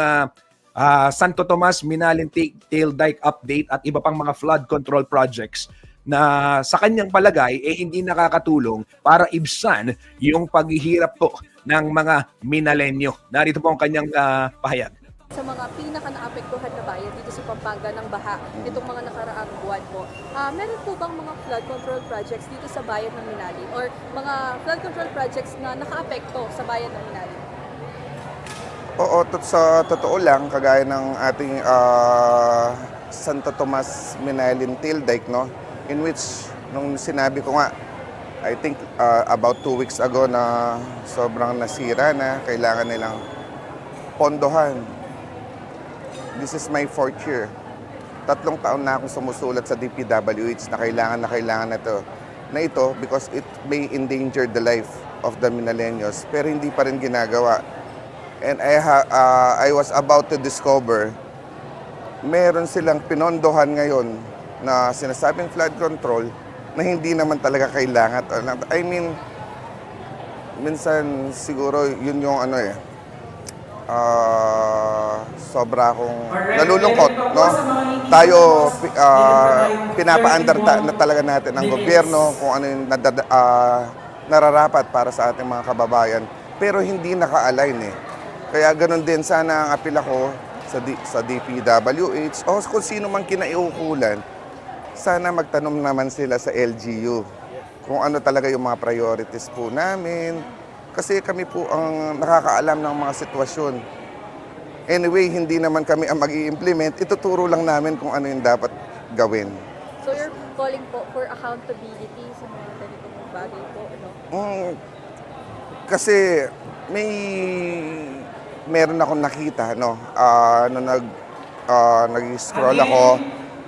Santo Tomas, Minalin Tail Dike Update at iba pang mga flood control projects na sa kanyang palagay hindi nakakatulong para ibsan yung paghihirap po ng mga Minalenyo. Narito po ang kanyang pahayag. Sa mga pinaka-naapektuhan na bayan dito sa Pampanga ng baha, itong mga nakaraang buwan po, meron po bang mga flood control projects dito sa bayan ng Minalin or mga flood control projects na nakaapekto sa bayan ng Minalin? Oo, sa totoo lang, kagaya ng ating Santo Tomas Minalin Tail Dike, no? In which, nung sinabi ko nga, I think about 2 weeks ago na sobrang nasira na, kailangan nilang pondohan. This is my 4th year. 3 taon na akong sumusulat sa DPWH na kailangan na ito because it may endanger the life of the Minaleños, pero hindi pa rin ginagawa. And I was about to discover, meron silang pinondohan ngayon na sinasabing flood control na hindi naman talaga kailangan. I mean, minsan siguro yun yung sobra akong nalulungkot, no? Tayo pinapaandar na talaga natin ang gobyerno kung ano yung nararapat para sa ating mga kababayan, pero hindi naka-align Kaya ganun din sana ang apil ako sa DPWH o kung sino man kinaiukulan, sana magtanong naman sila sa LGU kung ano talaga yung mga priorities po namin. Kasi kami po ang nakakaalam ng mga sitwasyon. Anyway, hindi naman kami ang mag-i-implement. Ituturo lang namin kung ano yung dapat gawin. So you're calling po for accountability sa mga ganitong bagay po, Kasi meron akong nakita, nung nag-scroll ako,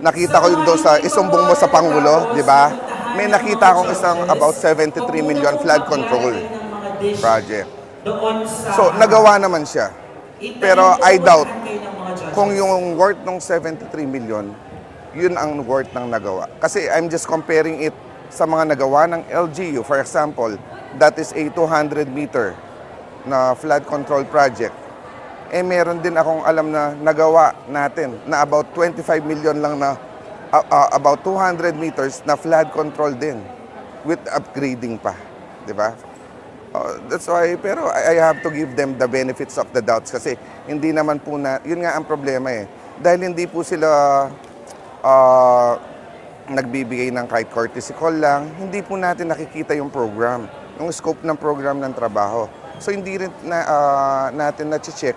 nakita ko yun doon sa isumbong mo sa Pangulo, di ba? May nakita akong isang about 73 million flood control project. So, nagawa naman siya. Pero I doubt kung yung worth ng 73 million, yun ang worth ng nagawa. Kasi I'm just comparing it sa mga nagawa ng LGU. For example, that is a 200 meter na flood control project. Meron din akong alam na nagawa natin na about 25 million lang na about 200 meters na flood control din with upgrading pa, di ba? That's why, pero I have to give them the benefits of the doubts kasi hindi naman po yun nga ang problema Dahil hindi po sila nagbibigay ng kahit courtesy call lang, hindi po natin nakikita yung program, yung scope ng program ng trabaho. So hindi rin natin na-check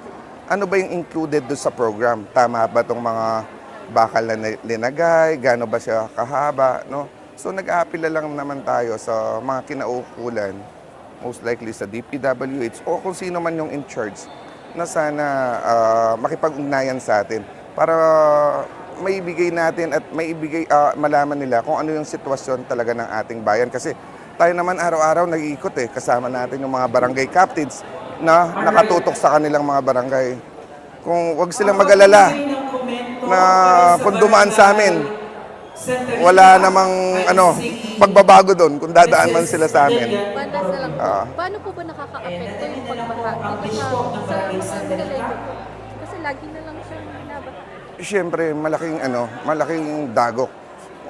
ano ba yung included doon sa program? Tama ba itong mga bakal na linagay? Gaano ba siya kahaba? No? So nag-aapila lang naman tayo sa mga kinaukulan, most likely sa DPWH o kung sino man yung in charge na sana makipag-ugnayan sa atin para maibigay natin at malaman nila kung ano yung sitwasyon talaga ng ating bayan. Kasi tayo naman araw-araw nag-iikot kasama natin yung mga barangay captains na nakatutok sa kanilang mga barangay. Kung wag silang mag-alala na kung dumaan sa amin, wala namang pagbabago doon kung dadaan man sila sa amin. Paano po ba nakaka-apekto yung pagbaha dito sa mga Minaleño po? Kasi lagi na lang siyang binabaha. Siyempre, malaking dagok.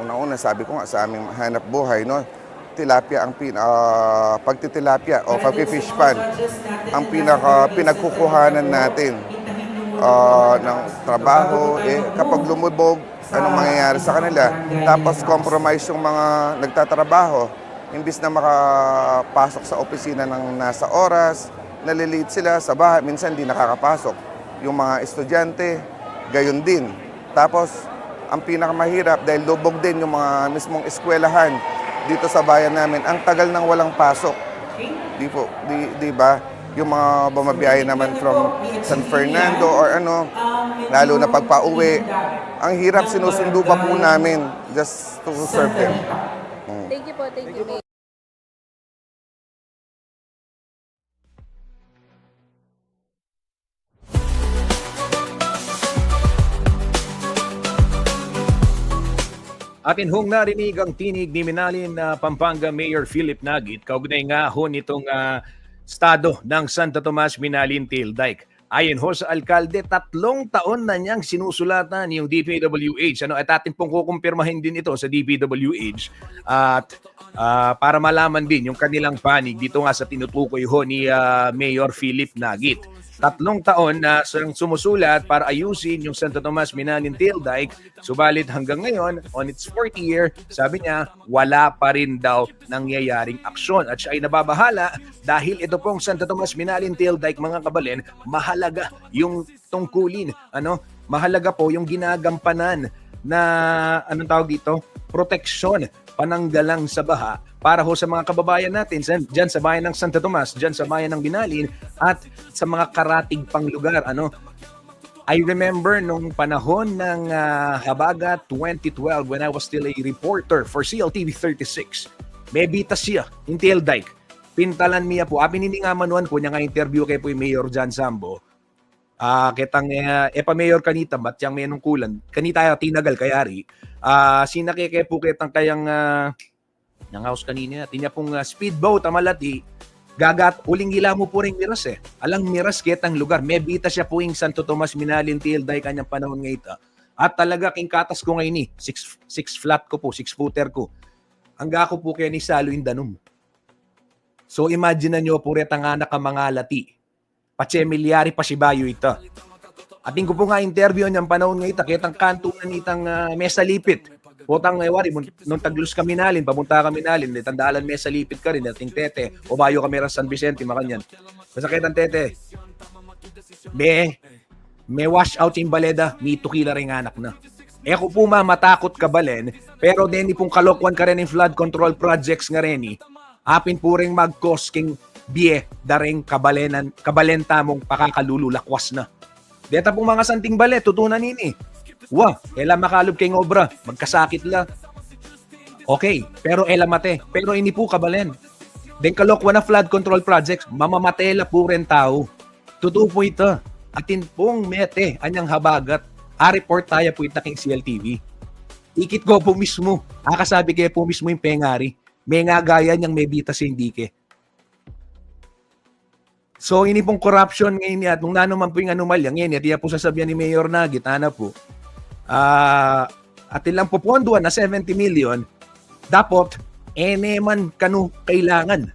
Una-una, sabi ko nga sa aming hanap buhay, no? Tilapia ang pagtitilapia o pag-fish pan ang pinagkukuhanan natin. ng trabaho, kapag lumubog, anong mangyayari sa kanila. Tapos compromise yung mga nagtatrabaho. Imbis na makapasok sa opisina ng nasa oras, nalilate sila sa bahay, minsan hindi nakakapasok. Yung mga estudyante, gayon din. Tapos, ang pinakamahirap, dahil lubog din yung mga mismong eskwelahan dito sa bayan namin, ang tagal nang walang pasok. Di ba? Yung mga bumabiyahe naman from San Fernando or ano, lalo na pagpa-uwi, ang hirap, sinusundo pa po namin just to serve them. Thank you po, thank you, Mayor. Atin hong narinig ang tinig ni Minalin na Pampanga Mayor Philip Nagit kaugnay nga ho nitong estado ng Santo Tomas Minalin Tail Dike. Ayon ho sa alkalde, 3 taon na niyang sinusulatan yung DPWH. At atin pong kukumpirmahin din ito sa DPWH at para malaman din yung kanilang panig dito nga sa tinutukoy ho ni Mayor Philip Nagit. 3 taon na siyang sumusulat para ayusin yung Santo Tomas Minalin Tail Dike. Subalit hanggang ngayon, on its 4th year, sabi niya, wala pa rin daw nangyayaring aksyon. At siya ay nababahala dahil ito pong Santo Tomas Minalin Tail Dike, mga kabalen, mahalaga yung tungkulin. Mahalaga po yung ginagampanan na, anong tawag dito? Proteksyon, pananggalang sa baha para ho sa mga kababayan natin dyan sa bayan ng Santo Tomas, dyan sa bayan ng Binalin at sa mga karatig pang lugar. I remember nung panahon ng Habagat 2012 when I was still a reporter for CLTV 36. May bitas siya, in Tail Dike. Pintalan niya po. Pinindi nga manuan po niya nga interview kay po yung Mayor John Sambo. Kitang mayor kanita bat yang menong kulan kanita tinagal kayari sinakike po kitang kayang ng house kanina tinya pong speedboat amalati gagat uling gila mo po ring miras alang miras kitang lugar may bita siya po yung Santo Tomas Minalin Tail Dike kanyang panahon ngayta at talaga king katas ko ngayon 6 flat ko po 6 footer ko hangga ko po kaya ni Salo Indanum. So imagine nyo po retang anak ka mga lati Pache milyari pa si Bayo ito. Ating ko po nga interview niyang panahon nga ito, kitang kanto na nitang Mesa Lipit. Putang wari, nung taglus kami nalin, pamunta kami nalin, tandalan Mesa Lipit ka rin, ating tete, o Bayo kami rin San Vicente, makanyan. Basta kitang tete, may wash out yung baleda, may tukila rin anak na. Ako po matakot ka balen, pero deni pong kalokwan ka rin yung flood control projects nga rin, apin po rin mag-cosking biye daring kabalenta mong pakakalululakwas na. Deta pong mga santing bale, tutunan nini. Ela makalub kay obra, magkasakit la. Okay, pero ela mate. Pero ini po kabalen. Den kalokwa na flood control projects, mamamatela po rin tao. Totoo po ito. Atin pong mete, anyang habagat. Report tayo po ita king CLTV. Ikit ko po mismo. Kasabi kayo po mismo yung pengari. May nga gaya niyang may bita si Indike. So, ini pong corruption ngayon at nung nanuman po yung anomalya, ngayon, hindi po sasabihan ni Mayor Nagit, po. At ilang po ponduan na 70 million, dapat, man kanu kailangan.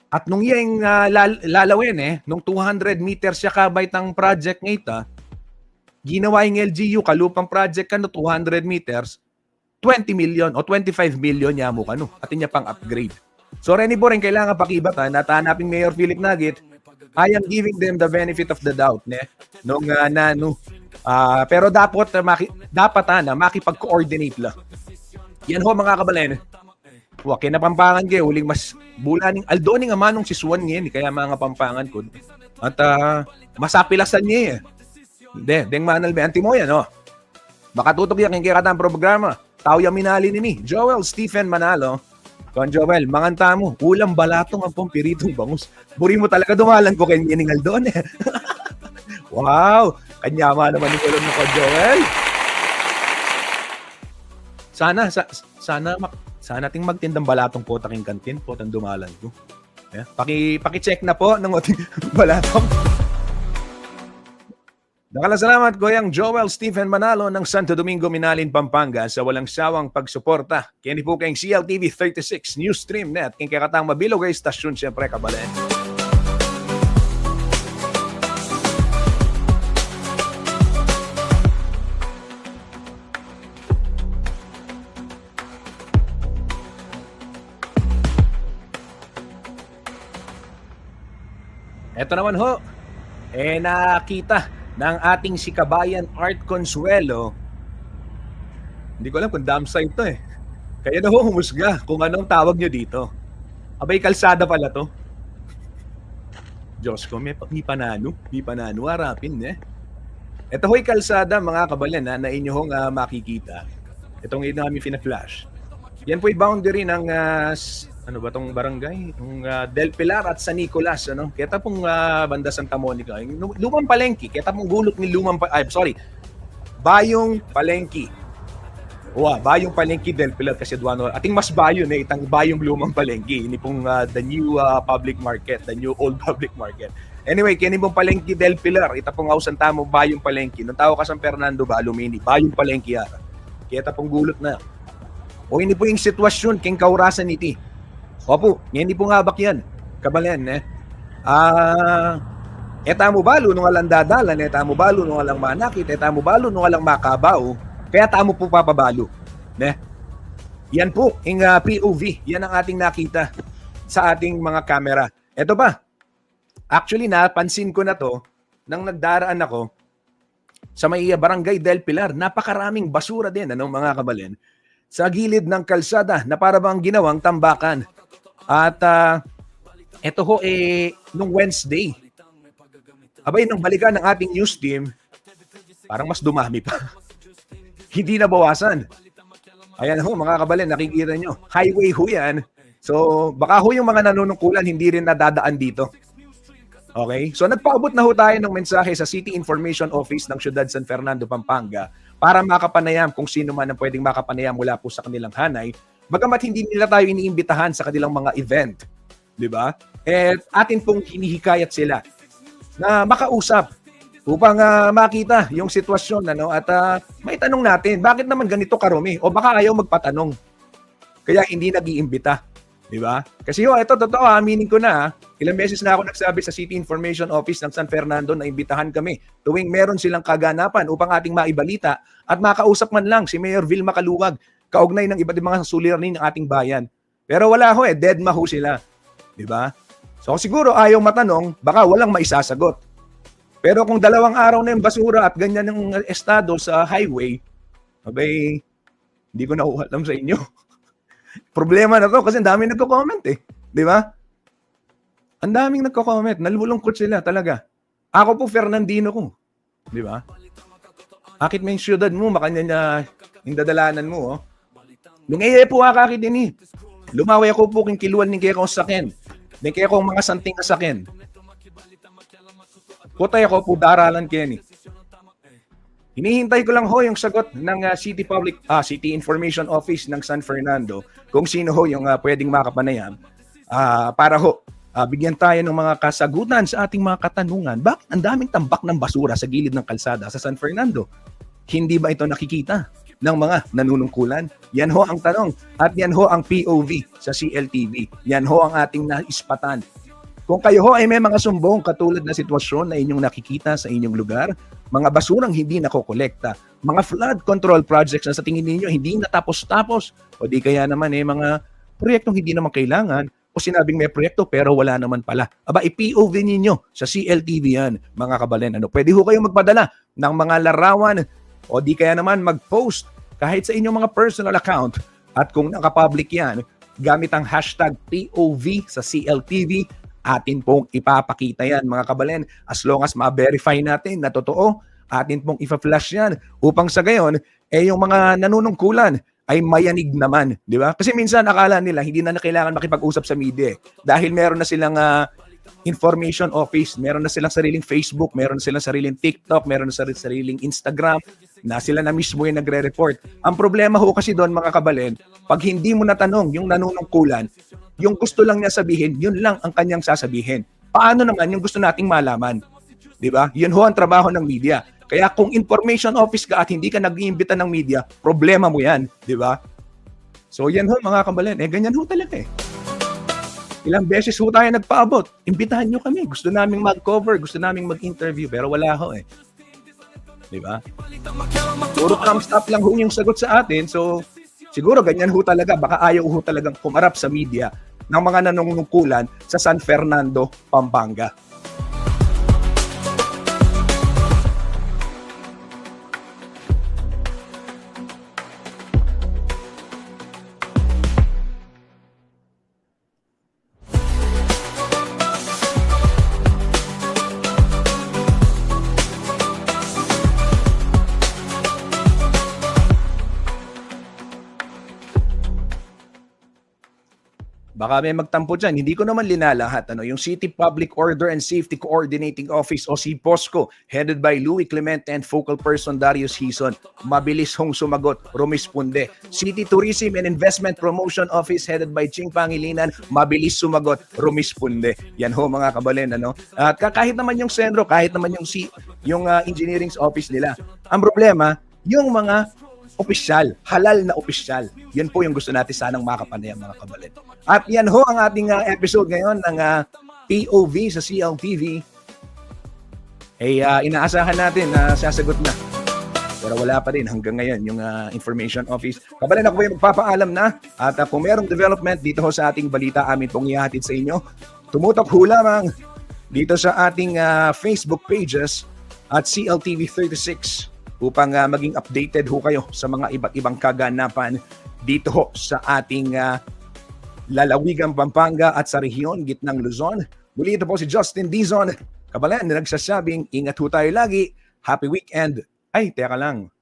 At nung yung lalawin, nung 200 meters siya kabay tang project ngayon, ginawa yung LGU, kalupang project kano, 200 meters, 20 million o 25 million niya mo kano, at niya pang upgrade. So, Rene Boring, kailangan pakibatan at hanapin Mayor Philip Nagit. I am giving them the benefit of the doubt. Pero dapat makipag-coordinate lang. Yan ho mga kabalen. Kinapampangan kayo, huling mas bulaning aldoning amanong si Swan ngayon, kaya mga pampangan ko. At masapilasan niya deng manal be anti mo yan, Baka tutok yan kaya katang programa. Tao yung minali ni Joel Stephen Manalo. Kon Joel, manganta mo, ulam balatong ang pampiritong bangus. Buri mo talaga dumalan ko kay Niningal doon Wow! Kanyama naman ni Kulon mo, Kon Joel. Sana ting magtindang balatong po taking kantin po tang dumalan ko. Paki-check na po ng ating balatong. Salamat Goyang Joel Stephen Manalo ng Santo Domingo, Minalin, Pampanga sa walang sawang pagsuporta. Kaya po kayong CLTV 36 News Stream Net. Kaya katang mabilog ay istasyon siyempre kabalen. Eto naman ho, nakita ng ating si Kabayan Art Consuelo. Hindi ko alam kung dam site to eh. Kaya na ho humusga kung anong tawag nyo dito. Abay, kalsada pala to. Diyos ko, may panano, harapin eh. Ito ho'y kalsada mga kabayan na inyo hong makikita. Itong ito namin fina-flash. Yan po'y boundary ng ano ba tong barangay? Yung Del Pilar at San Nicolas, ano? Kita pong banda Santa Monica, yung Lumang Palengke, kita pong gulot ni Bayong Palengke. Bayong Palengke Del Pilar kasi duano. Ating mas bayo na itang Bayong Lumang Palengke. Ini pong the new public market, the new old public market. Anyway, kini pong Palengke Del Pilar, ita pong ausan tamo Bayong Palengke. Nung tao ka San Fernando ba Alumini, Bayong Palengke yara. Kita pong gulot na. O ini po yung sitwasyon king kaurasan iti. Opo, hindi po nga bak yan. Kabalen, eh. Eta mo balo nung alang dadalan, eta mo balo nung alang manakit, eta mo balo nung alang makabaw, kaya tamo po papabalo. Ne? Yan po, yung POV, yan ang ating nakita sa ating mga kamera. Eto ba? Actually, napansin ko na to nang nagdaraan ako sa may Barangay Del Pilar. Napakaraming basura din, ano mga kabalen, sa gilid ng kalsada na para bang ginawang tambakan. At eto ho nung Wednesday. Abay, nung balikan ng ating news team, parang mas dumami pa. Hindi na bawasan. Ayan ho mga kabalin, nakikita nyo. Highway ho yan. So baka ho yung mga nanunungkulan hindi rin nadadaan dito. Okay? So nagpaabot na ho tayo ng mensahe sa City Information Office ng Siyudad San Fernando, Pampanga para makapanayam kung sino man ang pwedeng makapanayam mula po sa kanilang hanay. Bagamat hindi nila tayo iniimbitahan sa kanilang mga event, di ba? Atin pong hinihikayat sila na makausap upang makita yung sitwasyon, ano, at may tanong natin, bakit naman ganito karumi? O baka ayaw magpatanong. Kaya hindi nag-iimbita, di ba? Kasi ito totoo, aminin ko na, ilang beses na ako nagsabi sa City Information Office ng San Fernando na imbitahan kami tuwing meron silang kaganapan upang ating maibalita at makausap man lang si Mayor Vilma Caluwag kaugnay ng iba't ibang suliranin ng ating bayan. Pero wala ho dead ma ho sila. Di ba? So siguro ayaw matanong, baka walang maisasagot. Pero kung 2 araw na yung basura at ganyan yung estado sa highway, abay, hindi ko na alam sa inyo. Problema na to kasi ang daming nagko-comment eh. Di ba? Ang daming nagko-comment. Nalulungkot sila talaga. Ako po Fernandino ko. Di ba? Akit may siyudad mo, makanya na yung dadalanan mo, oh. Lungaye po akakit din eh. Lumaway ako po king kiluan ni kaya kong sakin. Ni kaya kong mga santing kasakin. Putay ako po daralan kaya ni. Hinihintay ko lang ho yung sagot ng City Information Office ng San Fernando kung sino ho yung pwedeng makapanayam para ho bigyan tayo ng mga kasagutan sa ating mga katanungan. Bakit ang daming tambak ng basura sa gilid ng kalsada sa San Fernando? Hindi ba ito nakikita ng mga nanunungkulan? Yan ho ang tanong. At yan ho ang POV sa CLTV. Yan ho ang ating naispatan. Kung kayo ho ay may mga sumbong katulad na sitwasyon na inyong nakikita sa inyong lugar, mga basurang hindi nakokolekta, mga flood control projects na sa tingin ninyo hindi natapos-tapos, o di kaya naman mga proyektong hindi naman kailangan, o sinabing may proyekto pero wala naman pala. Aba, i-POV ninyo sa CLTV yan, mga kabalen. Pwede ho kayong magpadala ng mga larawan o di kaya naman mag-post kahit sa inyong mga personal account. At kung nakapublic yan, gamit ang hashtag POV sa CLTV, atin pong ipapakita yan, mga kabalen. As long as ma-verify natin na totoo, atin pong ipa-flash yan upang sa gayon, yung mga nanunungkulan ay mayanig naman, di ba? Kasi minsan akala nila hindi na kailangan makipag-usap sa media dahil meron na silang information office, meron na silang sariling Facebook, meron na silang sariling TikTok, meron na sariling Instagram, na sila na mismo yung nagre-report. Ang problema ho kasi doon, mga kabalen, pag hindi mo natanong yung nanunungkulan, yung gusto lang niya sabihin, yun lang ang kanyang sasabihin. Paano naman yung gusto nating malaman? Di ba? Yun ho ang trabaho ng media. Kaya kung information office ka at hindi ka nag-iimbita ng media, problema mo yan. Di ba? So yan ho, mga kabalen. Ganyan ho talaga eh. Ilang beses ho tayo nagpaabot. Imbitahan nyo kami. Gusto naming mag-cover, gusto naming mag-interview, pero wala ho eh. Di ba? Puro thumbs up lang ho yung sagot sa atin. So siguro ganyan ho talaga. Baka ayaw ho talagang kumarap sa media ng mga nanunungkulan sa San Fernando, Pampanga. Baka may magtampo dyan. Hindi ko naman linalahat. Yung City Public Order and Safety Coordinating Office o si POSCO, headed by Louie Clemente and focal person Darius Hison. Mabilis hong sumagot, rumisponde. City Tourism and Investment Promotion Office, headed by Ching Pangilinan. Mabilis sumagot, rumisponde. Yan ho mga kabalen. At kahit naman yung Sendro, kahit naman yung engineering office nila. Ang problema, yung mga opisyal, halal na opisyal. Yan po yung gusto natin sanang makapanayam mga kabalit. At yan ho ang ating episode ngayon ng POV sa CLTV. Inaasahan natin na sasagot na. Pero wala pa rin hanggang ngayon yung information office. Kabalit, ako po yung magpapaalam na. At kung merong development dito ho sa ating balita, amin pong ihahatid sa inyo. Tumutok ho lamang dito sa ating Facebook pages at CLTV 36. Upang maging updated ho kayo sa mga iba't ibang kaganapan dito ho sa ating lalawigang Pampanga at sa rehiyon gitnang Luzon. Muli ito po si Justin Dizon. Kabalan na nagsasabing, ingat ho tayo lagi. Happy weekend. Ay, teka lang.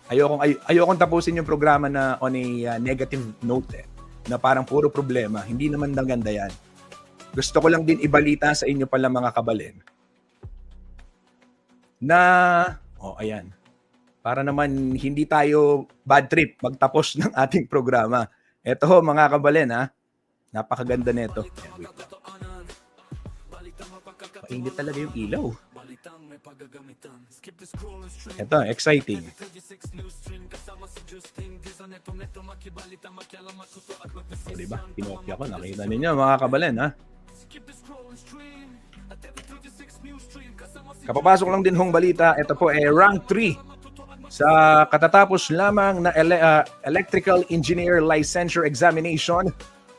Ayokong tapusin yung programa na on a negative note na parang puro problema. Hindi naman ganda yan. Gusto ko lang din ibalita sa inyo pala mga kabalen na ayan. Para naman hindi tayo bad trip magtapos ng ating programa. Ito ho mga kabalen Napakaganda nito. Mainit talaga yung ilaw. Ito, exciting. Diba? Pinokya ko. Nakita ninyo mga kabalen Kapapasok lang din hong balita, ito po rank 3 sa katatapos lamang na Electrical Engineer Licensure Examination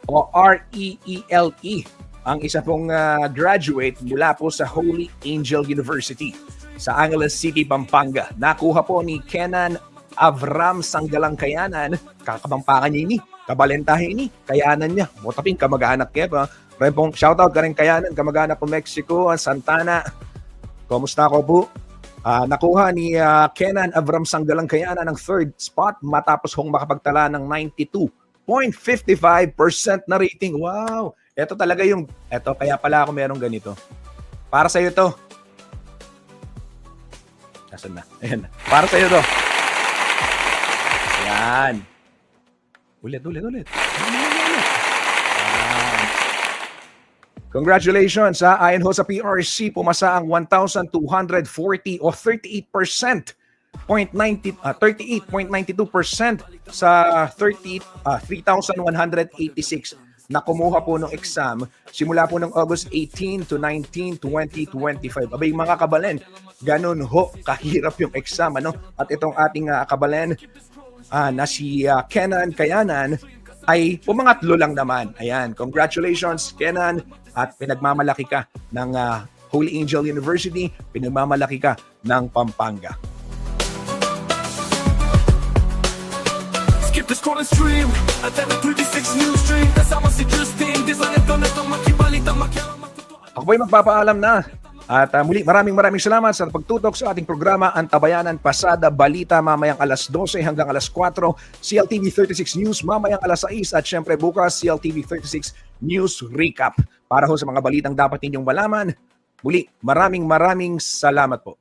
o REELE. Ang isa pong graduate mula po sa Holy Angel University sa Angeles City, Pampanga. Nakuha po ni Kenan Avram Sanggalang Kayanan, kakabampangan niya ini, kabalentahe ini, kayanan niya. Motaping kamag-anak niya pa. Shoutout ka rin Kayanan, kamag-anak po Mexico, Santana. Kumusta ko po? Nakuha ni Kenan Avram Sanggalang Kayanan ng 3rd spot matapos hong makapagtala ng 92.55% na rating. Wow! Ito talaga kaya pala ako merong ganito. Para sa iyo to. Nasaan na? Ayan na. Para sa iyo to. Ayan. Ulit. Congratulations ayon ho sa PRC, pumasa ang 1,240 o 38.92% sa 3,186 na kumuha po ng exam simula po ng August 18 to 19, 2025. Abay mga kabalen, ganun ho kahirap yung exam At itong ating kabalen na si Kenan Kayanan ay pumangatlo lang naman. Ayan, congratulations Kenan. At pinagmamalaki ka ng Holy Angel University, pinagmamalaki ka ng Pampanga. Skip the scroll and stream at the 36 News Stream. Kasama si Justin Dizon. Ito makibalita Ako po'y magpapaalam na. At muli, maraming salamat sa pagtutok sa ating programa Antabayanan Pasada Balita mamayang alas 12 hanggang alas 4, CLTV 36 News mamayang alas 6 at syempre bukas CLTV 36 News Recap para ho sa mga balitang dapat ninyong malaman. Muli, maraming salamat po.